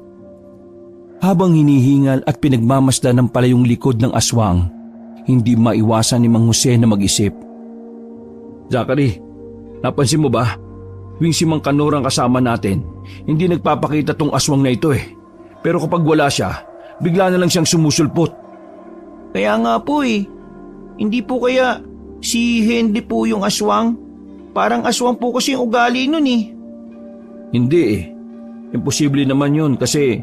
Habang hinihingal at pinagmamasdan ng palayong likod ng aswang, hindi maiwasan ni Mang Jose na mag-isip. Zachary, napansin mo ba? Tuwing si Mang Kanor ang kasama natin, hindi nagpapakita tong aswang na ito eh. Pero kapag wala siya, bigla na lang siyang sumusulpot. Kaya nga po eh. Hindi po kaya si Henry po yung aswang? Parang aswang po kasi yung ugali nun eh. Hindi eh. Imposible naman yun kasi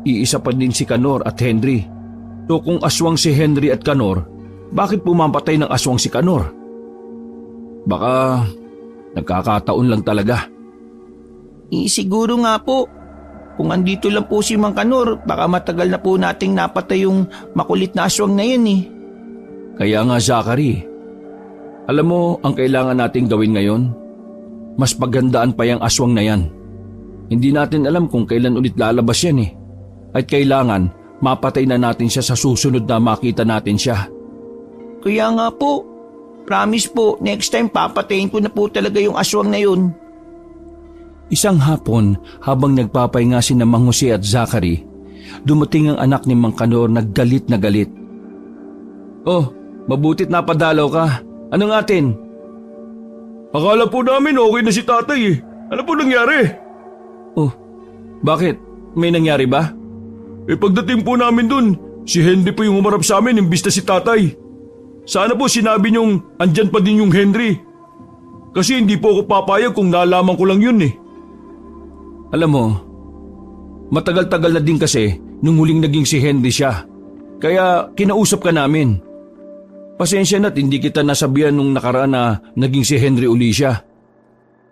iisa pa din si Kanor at Henry. So kung aswang si Henry at Kanor, bakit pumamatay ng aswang si Kanor? Baka nagkakataon lang talaga. Siguro nga po. Kung andito lang po si Mang Kanor, baka matagal na po nating napatay yung makulit na aswang na yun eh. Kaya nga Zachary, alam mo ang kailangan nating gawin ngayon? Mas paghandaan pa yung aswang na yan. Hindi natin alam kung kailan ulit lalabas yan eh. At kailangan mapatay na natin siya sa susunod na makita natin siya. Kaya nga po, promise po, next time papatayin ko na po talaga yung aswang na yun. Isang hapon, habang nagpapahinga si Mang Jose at Zachary, dumating ang anak ni Mang Kanor na galit na galit. Oh, mabutit napadalaw ka. Ano atin? Akala po namin okay na si tatay eh. Ano po nangyari? Oh, Bakit? May nangyari ba? Pagdating po namin dun, si Henry po yung humarap sa amin imbis na si tatay. Sana po sinabi niyong andyan pa din yung Henry. Kasi hindi po ako papayag kung nalaman ko lang yun eh. alam mo, matagal-tagal na din kasi nung huling naging si Henry siya. Kaya kinausap ka namin. Pasensya na't hindi kita nasabihan nung nakaraan na naging si Henry uli siya.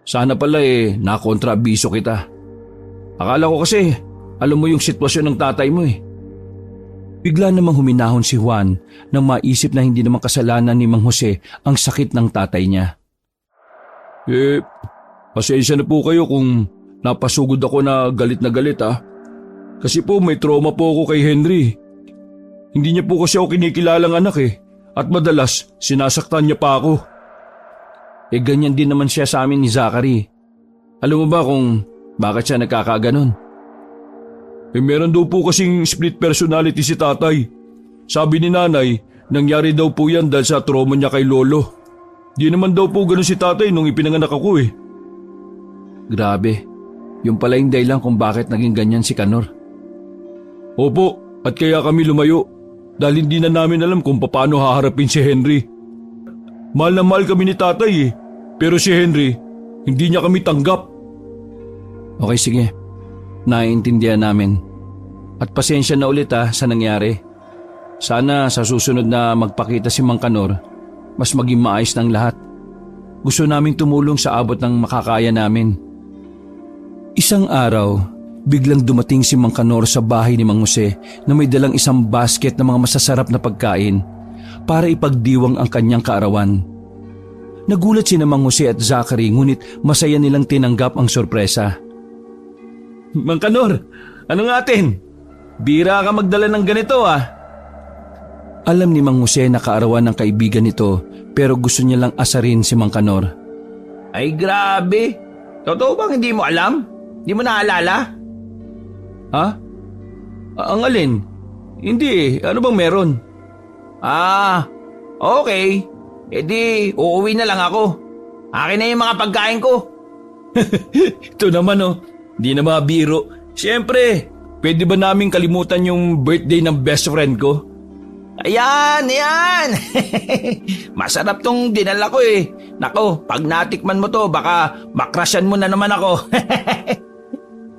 Sana pala nakontrabiso kita. Akala ko kasi alam mo yung sitwasyon ng tatay mo eh. Bigla namang huminahon si Juan nang maisip na hindi naman kasalanan ni Mang Jose ang sakit ng tatay niya. Pasensya na po kayo kung napasugod ako na galit ah. Kasi po may trauma po ako kay Henry. Hindi niya po kasi ako kinikilalang anak eh. At madalas sinasaktan niya pa ako. Ganyan din naman siya sa amin ni Zachary. Alam mo ba kung bakit siya nagkakaganon? Meron daw po kasing split personality si tatay. Sabi ni nanay, nangyari daw po yan dahil sa trauma niya kay lolo. Di naman daw po ganun si tatay nung ipinanganak ako eh. Grabe, yung pala yung dahilan kung bakit naging ganyan si Kanor. Opo, at kaya kami lumayo. Dahil hindi na namin alam kung paano haharapin si Henry. Mahal na mahal kami ni tatay eh. Pero si Henry, hindi niya kami tanggap. Okay, sige. Naiintindihan namin. At pasensya na ulit sa nangyari. Sana sa susunod na magpakita si Mang Kanor, mas maging maayos ng lahat. Gusto naming tumulong sa abot ng makakaya namin. Isang araw, biglang dumating si Mang Kanor sa bahay ni Mang Jose na may dalang isang basket ng mga masasarap na pagkain para ipagdiwang ang kanyang kaarawan. Nagulat si Mang Jose at Zachary ngunit masaya nilang tinanggap ang sorpresa. Mang Kanor, ano nga atin? Bira ka magdala ng ganito ah. Alam ni Mang Jose na kaarawan ng kaibigan nito pero gusto niya lang asarin si Mang Kanor. Ay grabe. Totoo bang hindi mo alam? Hindi mo naalala? Ha? Ang alin? Hindi eh. Ano bang meron? Okay. Di uuwi na lang ako. Akin na yung mga pagkain ko. Ito naman di na mabiro. Siyempre, pwede ba namin kalimutan yung birthday ng best friend ko? Ayan! Masarap tong dinala ko eh. Nako, pag natikman mo to, baka makrasyan mo na naman ako.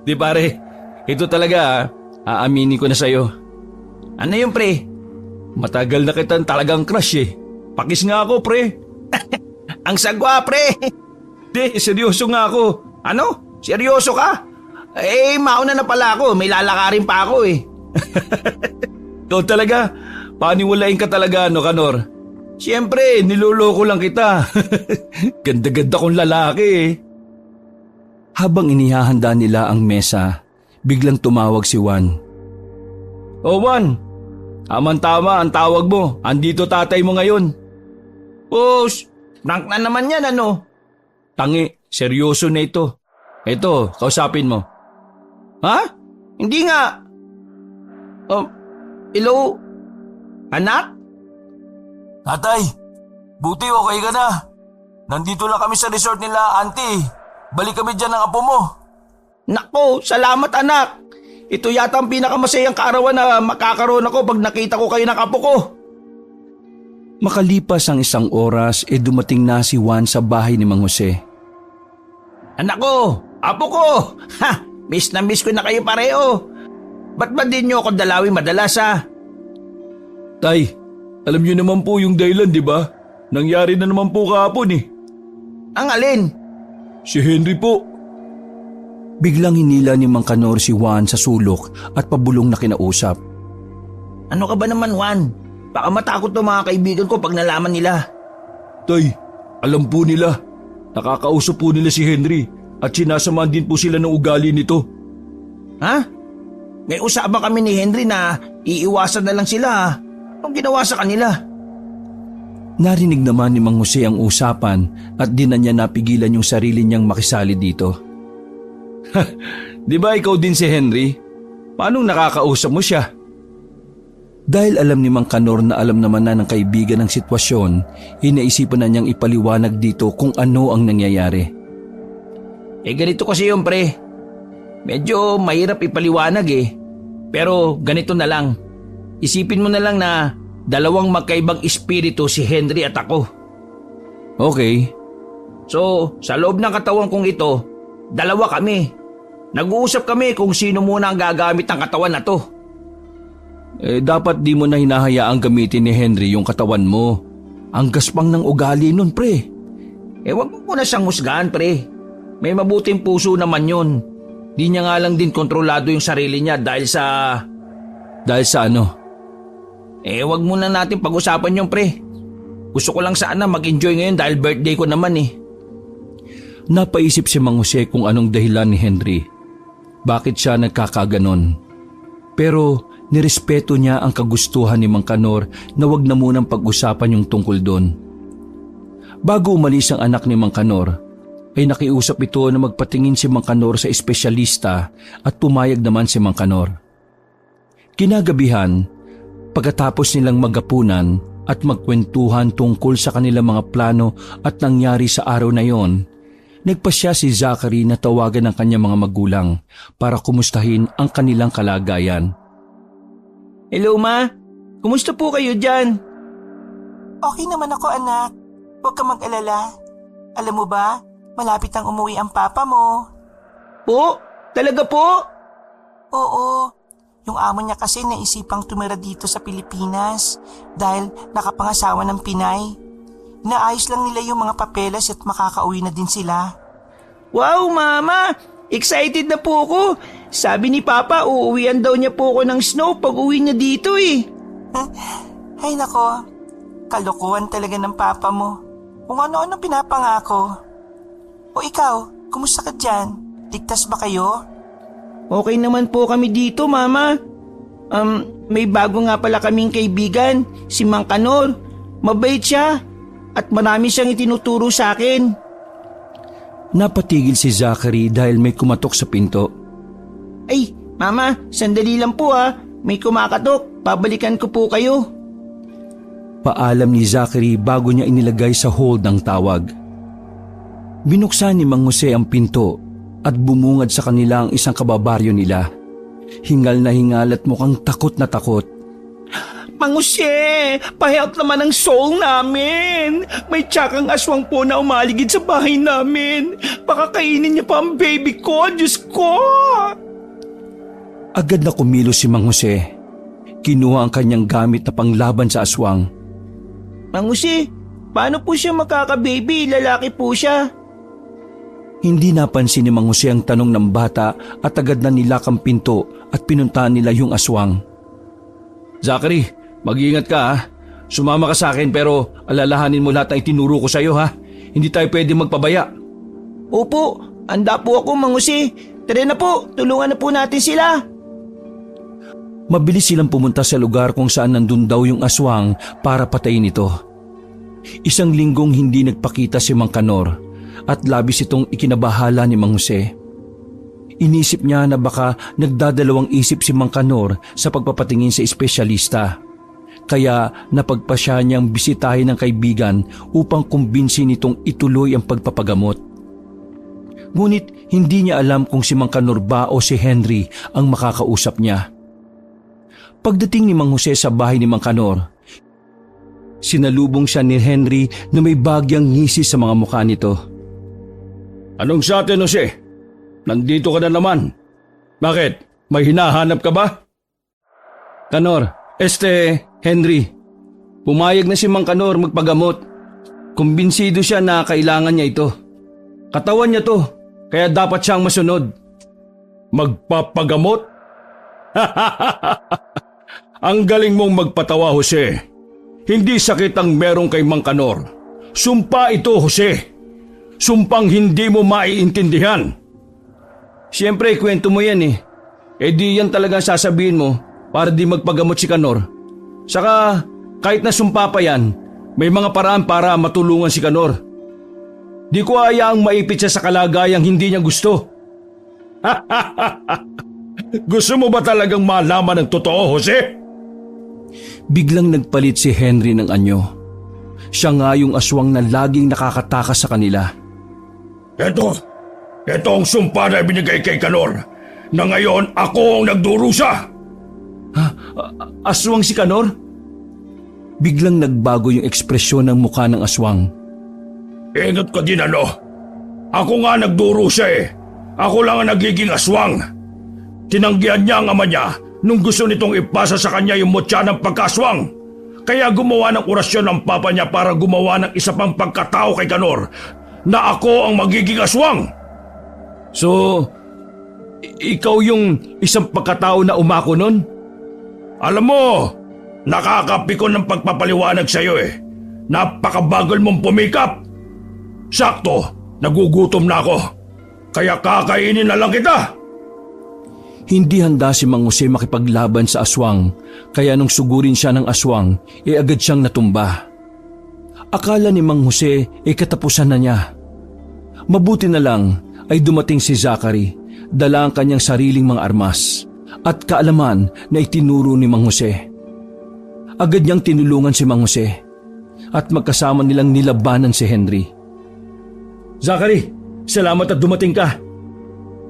Di pare, ito talaga aaminin ko na sa'yo. Ano yun pre? Matagal na kitang talagang crush eh. Pakis nga ako pre. Ang sagwa pre! Di, seryoso nga ako. Ano? Seryoso ka? Mauna na pala ako. May lalakarin pa ako eh. Ikaw talaga, paniwalain ka talaga Kanor. Siyempre, niloloko lang kita. Ganda-ganda kong lalaki eh. Habang inihahanda nila ang mesa, biglang tumawag si Juan. Oh Juan, Tama, ang tawag mo. Andito tatay mo ngayon. Boss, prank na naman yan ano? Tangi, seryoso na ito. Ito, kausapin mo. Ha? Hindi nga. Hello? Anak? Tatay, buti okay ka na. Nandito lang kami sa resort nila, auntie. Balik kami dyan ng apo mo. Nako, salamat anak. Ito yata ang pinakamasayang kaarawan na makakaroon ako pag nakita ko kayo ng apo ko. Makalipas ang isang oras, dumating na si Juan sa bahay ni Mang Jose. Anak ko, apo ko. Ha, miss na miss ko na kayo pareho. Ba't ba din nyo ako dalawin madalas ha? Tay, alam niyo naman po yung dahilan, di ba? Nangyari na naman po kahapon eh. Ang alin? Si Henry po. Biglang hinila ni Mang Kanor si Juan sa sulok at pabulong na kinausap. Ano ka ba naman Juan? Baka matakot ng mga kaibigan ko pag nalaman nila. Tay, alam po nila. Nakakausap po nila si Henry at sinasamahan din po sila ng ugali nito. Ha? May usapan kami ni Henry na iiwasan na lang sila ha. Anong ginawa sa kanila? Narinig naman ni Mang Jose ang usapan at di na niya napigilan yung sarili niyang makisali dito. Di ba ikaw din si Henry? Paanong nakakausap mo siya? Dahil alam ni Mang Kanor na alam naman na ng kaibigan ng sitwasyon, inaisipan na niyang ipaliwanag dito kung ano ang nangyayari. Ganito kasi yun pre. Medyo mahirap ipaliwanag Pero ganito na lang. Isipin mo na lang na dalawang magkaibang espiritu si Henry at ako. Okay. So, sa loob ng katawan kong ito, dalawa kami. Nag-uusap kami kung sino muna ang gagamit ng katawan na to. Dapat di mo na hinahayaang gamitin ni Henry yung katawan mo. Ang gaspang ng ugali nun, pre. Wag mo muna siyang husgahan, pre. May mabuting puso naman yun. Di niya nga lang din kontrolado yung sarili niya dahil sa... Dahil sa ano? Wag muna natin pag-usapan yung pre. Gusto ko lang sana mag-enjoy ngayon dahil birthday ko naman Napaisip si Mang Jose kung anong dahilan ni Henry. Bakit siya nagkakaganon? Pero nirespeto niya ang kagustuhan ni Mang Kanor na wag na munang pag-usapan yung tungkol doon. Bago umalis ang anak ni Mang Kanor, ay nakiusap ito na magpatingin si Mang Kanor sa espesyalista at pumayag naman si Mang Kanor. Kinagabihan, pagkatapos nilang magapunan at magkwentuhan tungkol sa kanilang mga plano at nangyari sa araw na yon, nagpasya si Zachary na tawagan ng kanyang mga magulang para kumustahin ang kanilang kalagayan. Hello ma, kumusta po kayo dyan? Okay naman ako anak. Huwag ka mag-alala. Alam mo ba, malapit ang umuwi ang papa mo. Po? Talaga po? Oo. Yung amo niya kasi naisipang tumira dito sa Pilipinas dahil nakapangasawa ng Pinay. Naayos lang nila yung mga papeles at makakauwi na din sila. Wow mama, excited na po ako. Sabi ni Papa uuwian daw niya po ako ng snow pag uwi niya dito Ay nako, kalokohan talaga ng papa mo. Kung ano-ano pinapangako. O ikaw, kumusta ka dyan? Ligtas ba kayo? Okay naman po kami dito mama. May bago nga pala kaming kaibigan, si Mang Kanor. Mabait siya at marami siyang itinuturo sa akin. Napatigil si Zachary dahil may kumatok sa pinto. Ay, mama, sandali lang po May kumakatok, babalikan ko po kayo. Paalam ni Zachary bago niya inilagay sa hold ang tawag. Binuksan ni Mang Jose ang pinto at bumungad sa kanila ang isang kababaryo nila. Hingal na hingal at mukhang takot na takot. Mang Jose, pa-help naman ang soul namin. May tsakang aswang po na umaligid sa bahay namin. Baka kainin niya pa ang baby ko, Diyos ko! Agad na kumilos si Mang Jose. Kinuha ang kanyang gamit na panglaban sa aswang. Mang Jose, paano po siya makaka-baby? Lalaki po siya. Hindi napansin ni Mang Jose ang tanong ng bata at agad na nilakang pinto at pinuntahan nila yung aswang. Zachary, mag-iingat ka ha. Sumama ka sa akin pero alalahanin mo lahat na itinuro ko sa iyo ha. Hindi tayo pwede magpabaya. Opo, anda po ako Mang Jose. Tara na po, tulungan na po natin sila. Mabilis silang pumunta sa lugar kung saan nandun daw yung aswang para patayin ito. Isang linggong hindi nagpakita si Mang Kanor at labis itong ikinabahala ni Mang Jose. Inisip niya na baka nagdadalawang isip si Mang Kanor sa pagpapatingin sa espesyalista. Kaya napagpasya niyang bisitahin ng kaibigan upang kumbinsin nitong ituloy ang pagpapagamot. Ngunit hindi niya alam kung si Mang Kanor ba o si Henry ang makakausap niya. Pagdating ni Mang Jose sa bahay ni Mang Kanor, sinalubong siya ni Henry na may bagyang ngisi sa mga mukha nito. Anong sa atin, Jose? Nandito ka na naman. Bakit? May hinahanap ka ba? Kanor, Henry, pumayag na si Mang Kanor magpagamot. Kumbinsido siya na kailangan niya ito. Katawan niya to, kaya dapat siyang masunod. Magpapagamot? Ang galing mong magpatawa, Jose. Hindi sakit ang meron kay Mang Kanor. Sumpa ito, Jose. Sumpang hindi mo maiintindihan. Siyempre, kwento mo yan eh. Eh di yan talagang sasabihin mo para di magpagamot si Kanor. Saka, kahit na sumpa pa yan, may mga paraan para matulungan si Kanor. Di ko hayaang maipit siya sa kalagayang hindi niya gusto. Gusto mo ba talagang malaman ang totoo, Jose? Biglang nagpalit si Henry ng anyo. Siya nga yung aswang na laging nakakatakas sa kanila. Ito ang sumpa na binigay kay Kanor na ngayon ako ang nagdurusa. Aswang si Kanor? Biglang nagbago yung ekspresyon ng mukha ng aswang. Ingat ka din ano. Ako nga nagdurusa eh. Ako lang ang nagiging aswang. Tinanggihan niya ang ama niya nung gusto nitong ipasa sa kanya yung mutya ng pagkaswang. Kaya gumawa ng orasyon ng papa niya para gumawa ng isa pang pagkatao kay Kanor na ako ang magiging aswang. So, ikaw yung isang pagkatao na umako nun? Alam mo, nakakapikon ng pagpapaliwanag sa'yo eh. Napakabagal mong pumikap. Sakto, nagugutom na ako. Kaya kakainin na lang kita. Hindi handa si Mang Jose makipaglaban sa aswang, kaya nung sugurin siya ng aswang, agad siyang natumba. Akala ni Mang Jose katapusan na niya. Mabuti na lang ay dumating si Zachary, dala ang kanyang sariling mga armas at kaalaman na itinuro ni Mang Jose. Agad niyang tinulungan si Mang Jose at magkasama nilang nilabanan si Henry. Zachary, salamat at dumating ka.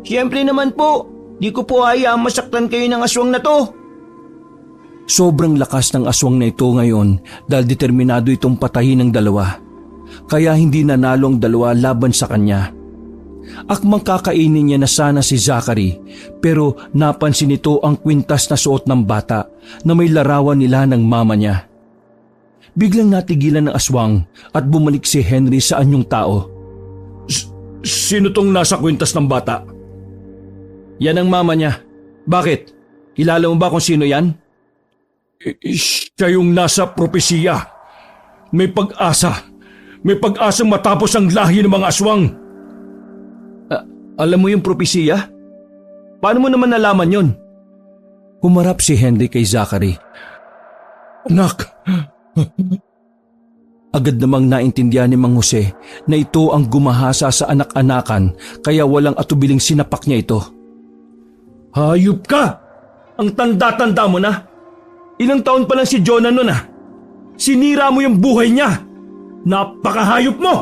Siyempre naman po, di ko po hayaang masaktan kayo ng aswang na to. Sobrang lakas ng aswang na ito ngayon dahil determinado itong patayin ng dalawa. Kaya hindi nanalo ang dalawa laban sa kanya. Akmang kakainin niya na sana si Zachary, pero napansin nito ang kwintas na suot ng bata na may larawan nila ng mama niya. Biglang natigilan ng aswang at bumalik si Henry sa anyong tao. Sino tong nasa kwintas ng bata? Yan ang mama niya. Bakit? Kilala mo ba kung sino yan? Siya yung nasa propesiya. May pag-asa. May pag-asang matapos ang lahi ng mga aswang. Alam mo yung propesiya? Paano mo naman nalaman yon? Humarap si Henry kay Zachary. Anak. Agad namang naintindihan ni Mang Jose na ito ang gumahasa sa anak-anakan kaya walang atubiling sinapak niya ito. Hayop ka! Ang tanda-tanda mo na. Ilang taon pa lang si Jonah nun ah. Sinira mo yung buhay niya. Napakahayop mo!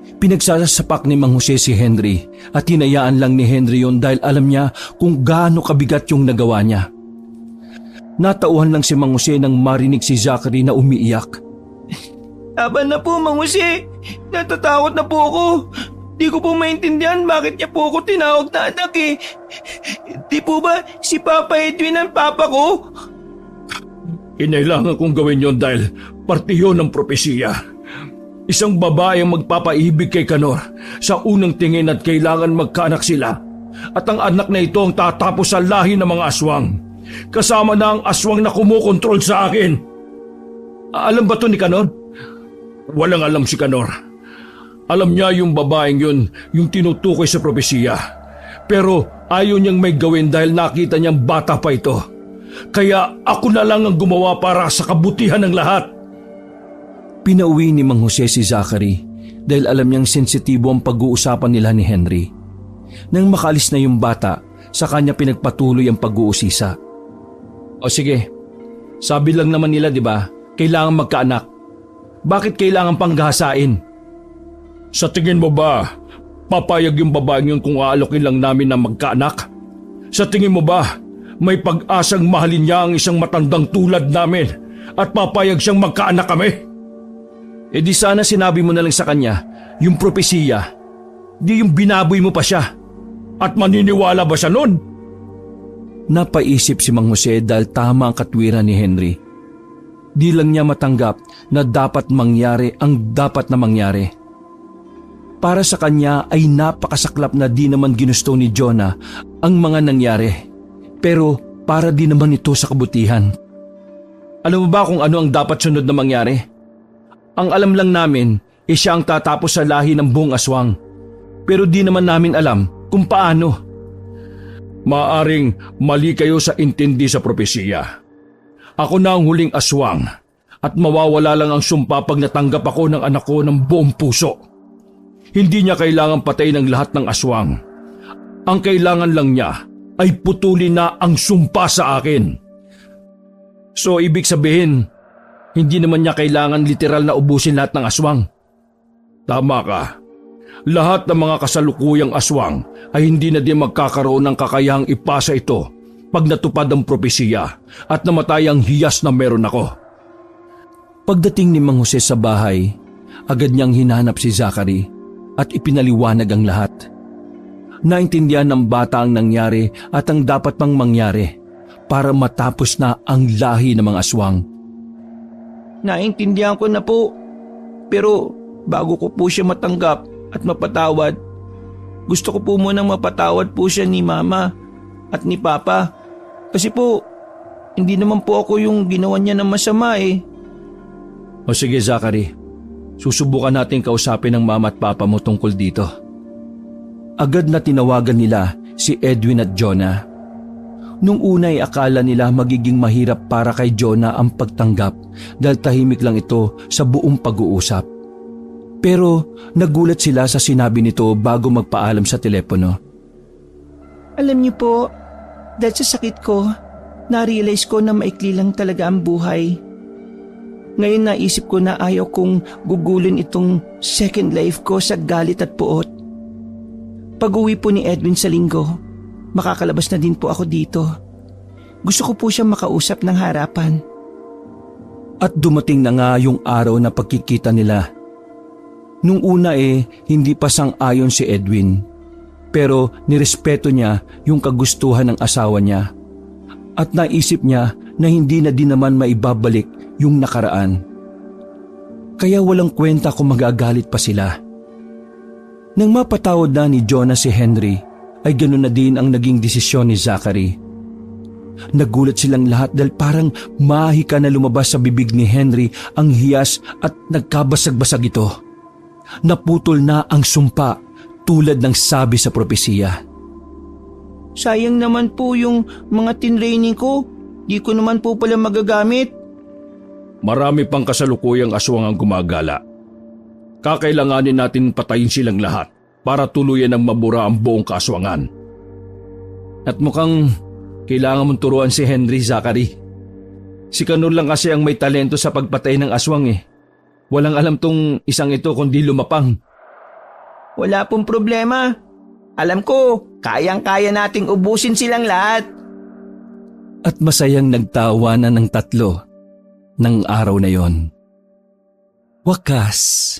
Pinagsasapak ni Mang Jose si Henry at hinayaan lang ni Henry yon dahil alam niya kung gaano kabigat yung nagawa niya. Natauhan lang si Mang Jose nang marinig si Zachary na umiiyak. Laban na po, Mang Jose. Natatakot na po ako. Di ko po maintindihan bakit niya po ako tinawag na anak eh. Di po ba si Papa Edwin ang papa ko? Kinailangan kong gawin yon dahil parte yun ng propesiya. Isang babae ang magpapaibig kay Kanor sa unang tingin at kailangan magkaanak sila. At ang anak na ito ang tatapos sa lahi ng mga aswang. Kasama na ang aswang na kumukontrol sa akin. Alam ba to ni Kanor? Walang alam si Kanor. Alam niya yung babaeng yun, yung tinutukoy sa propesiya. Pero ayaw niyang may gawin dahil nakita niyang bata pa ito. Kaya ako na lang ang gumawa para sa kabutihan ng lahat. Pinauwi ni Mang Jose si Zachary dahil alam niyang sensitibo ang pag-uusapan nila ni Henry. Nang makaalis na yung bata, sa kanya pinagpatuloy ang pag-uusisa. O sige, sabi lang naman nila, di ba, kailangan magkaanak. Bakit kailangan panggahasain? Sa tingin mo ba, papayag yung babaeng yun kung aalokin lang namin na magkaanak? Sa tingin mo ba, may pag-asang mahalin niya ang isang matandang tulad namin at papayag siyang magkaanak kami? E di sana sinabi mo na lang sa kanya yung propesiya. Di yung binaboy mo pa siya. At maniniwala ba siya nun? Napaisip si Mang Jose dahil tama ang katwiran ni Henry. Di lang niya matanggap na dapat mangyari ang dapat na mangyari. Para sa kanya ay napakasaklap na di naman ginusto ni Jonah ang mga nangyari. Pero para di naman ito sa kabutihan. Alam mo ba kung ano ang dapat sunod na mangyari? Ang alam lang namin siya ang tatapos sa lahi ng buong aswang. Pero di naman namin alam kung paano. Maaring mali kayo sa intindi sa propesiya. Ako na ang huling aswang at mawawala lang ang sumpa pag natanggap ako ng anak ko ng buong puso. Hindi niya kailangang patay ng lahat ng aswang. Ang kailangan lang niya ay putulin na ang sumpa sa akin. So ibig sabihin, hindi naman niya kailangan literal na ubusin lahat ng aswang. Tama ka. Lahat ng mga kasalukuyang aswang ay hindi na din magkakaroon ng kakayahang ipasa ito pag natupad ang propesiya at namatay ang hiyas na meron ako. Pagdating ni Mang Jose sa bahay, agad niyang hinanap si Zachary at ipinaliwanag ang lahat. Naintindihan ng bata ang nangyari at ang dapat pang mangyari para matapos na ang lahi ng mga aswang. Naintindihan ko na po. Pero bago ko po siya matanggap at mapatawad, gusto ko po munang mapatawad po siya ni Mama at ni Papa. Kasi po, hindi naman po ako yung ginawa niya ng masama eh. O sige Zachary, susubukan natin kausapin ng mama at papa mo tungkol dito. Agad na tinawagan nila si Edwin at Jonah. Nung una ay akala nila magiging mahirap para kay Jonah ang pagtanggap dahil tahimik lang ito sa buong pag-uusap. Pero nagulat sila sa sinabi nito bago magpaalam sa telepono. Alam niyo po, dahil sa sakit ko, na-realize ko na maikli lang talaga ang buhay. Ngayon naisip ko na ayaw kong gugulin itong second life ko sa galit at puot. Pag-uwi po ni Edwin sa linggo, makakalabas na din po ako dito. Gusto ko po siyang makausap ng harapan. At dumating na nga yung araw na pagkikita nila. Nung una hindi pa sang-ayon si Edwin. Pero nirespeto niya yung kagustuhan ng asawa niya. At naisip niya na hindi na din naman maibabalik yung nakaraan. Kaya walang kwenta kung magagalit pa sila. Nang mapatawad na ni Jonah si Henry, ay ganoon na din ang naging desisyon ni Zachary. Nagulat silang lahat dahil parang mahika na lumabas sa bibig ni Henry ang hiyas at nagkabasag-basag ito. Naputol na ang sumpa tulad ng sabi sa propesiya. Sayang naman po yung mga tinraining ko. Di ko naman po pala magagamit. Marami pang kasalukuyang aswang ang gumagala. Kakailanganin natin patayin silang lahat para tuluyan ng mabura ang buong kaaswangan. At mukhang kailangan mong turuan si Henry, Zachary. Si Kanor lang kasi ang may talento sa pagpatay ng aswang eh. Walang alam tong isang ito kundi lumapang. Wala pong problema. Alam ko, kayang-kaya nating ubusin silang lahat. At masayang nagtawanan ng tatlo ng araw na yon. Wakas.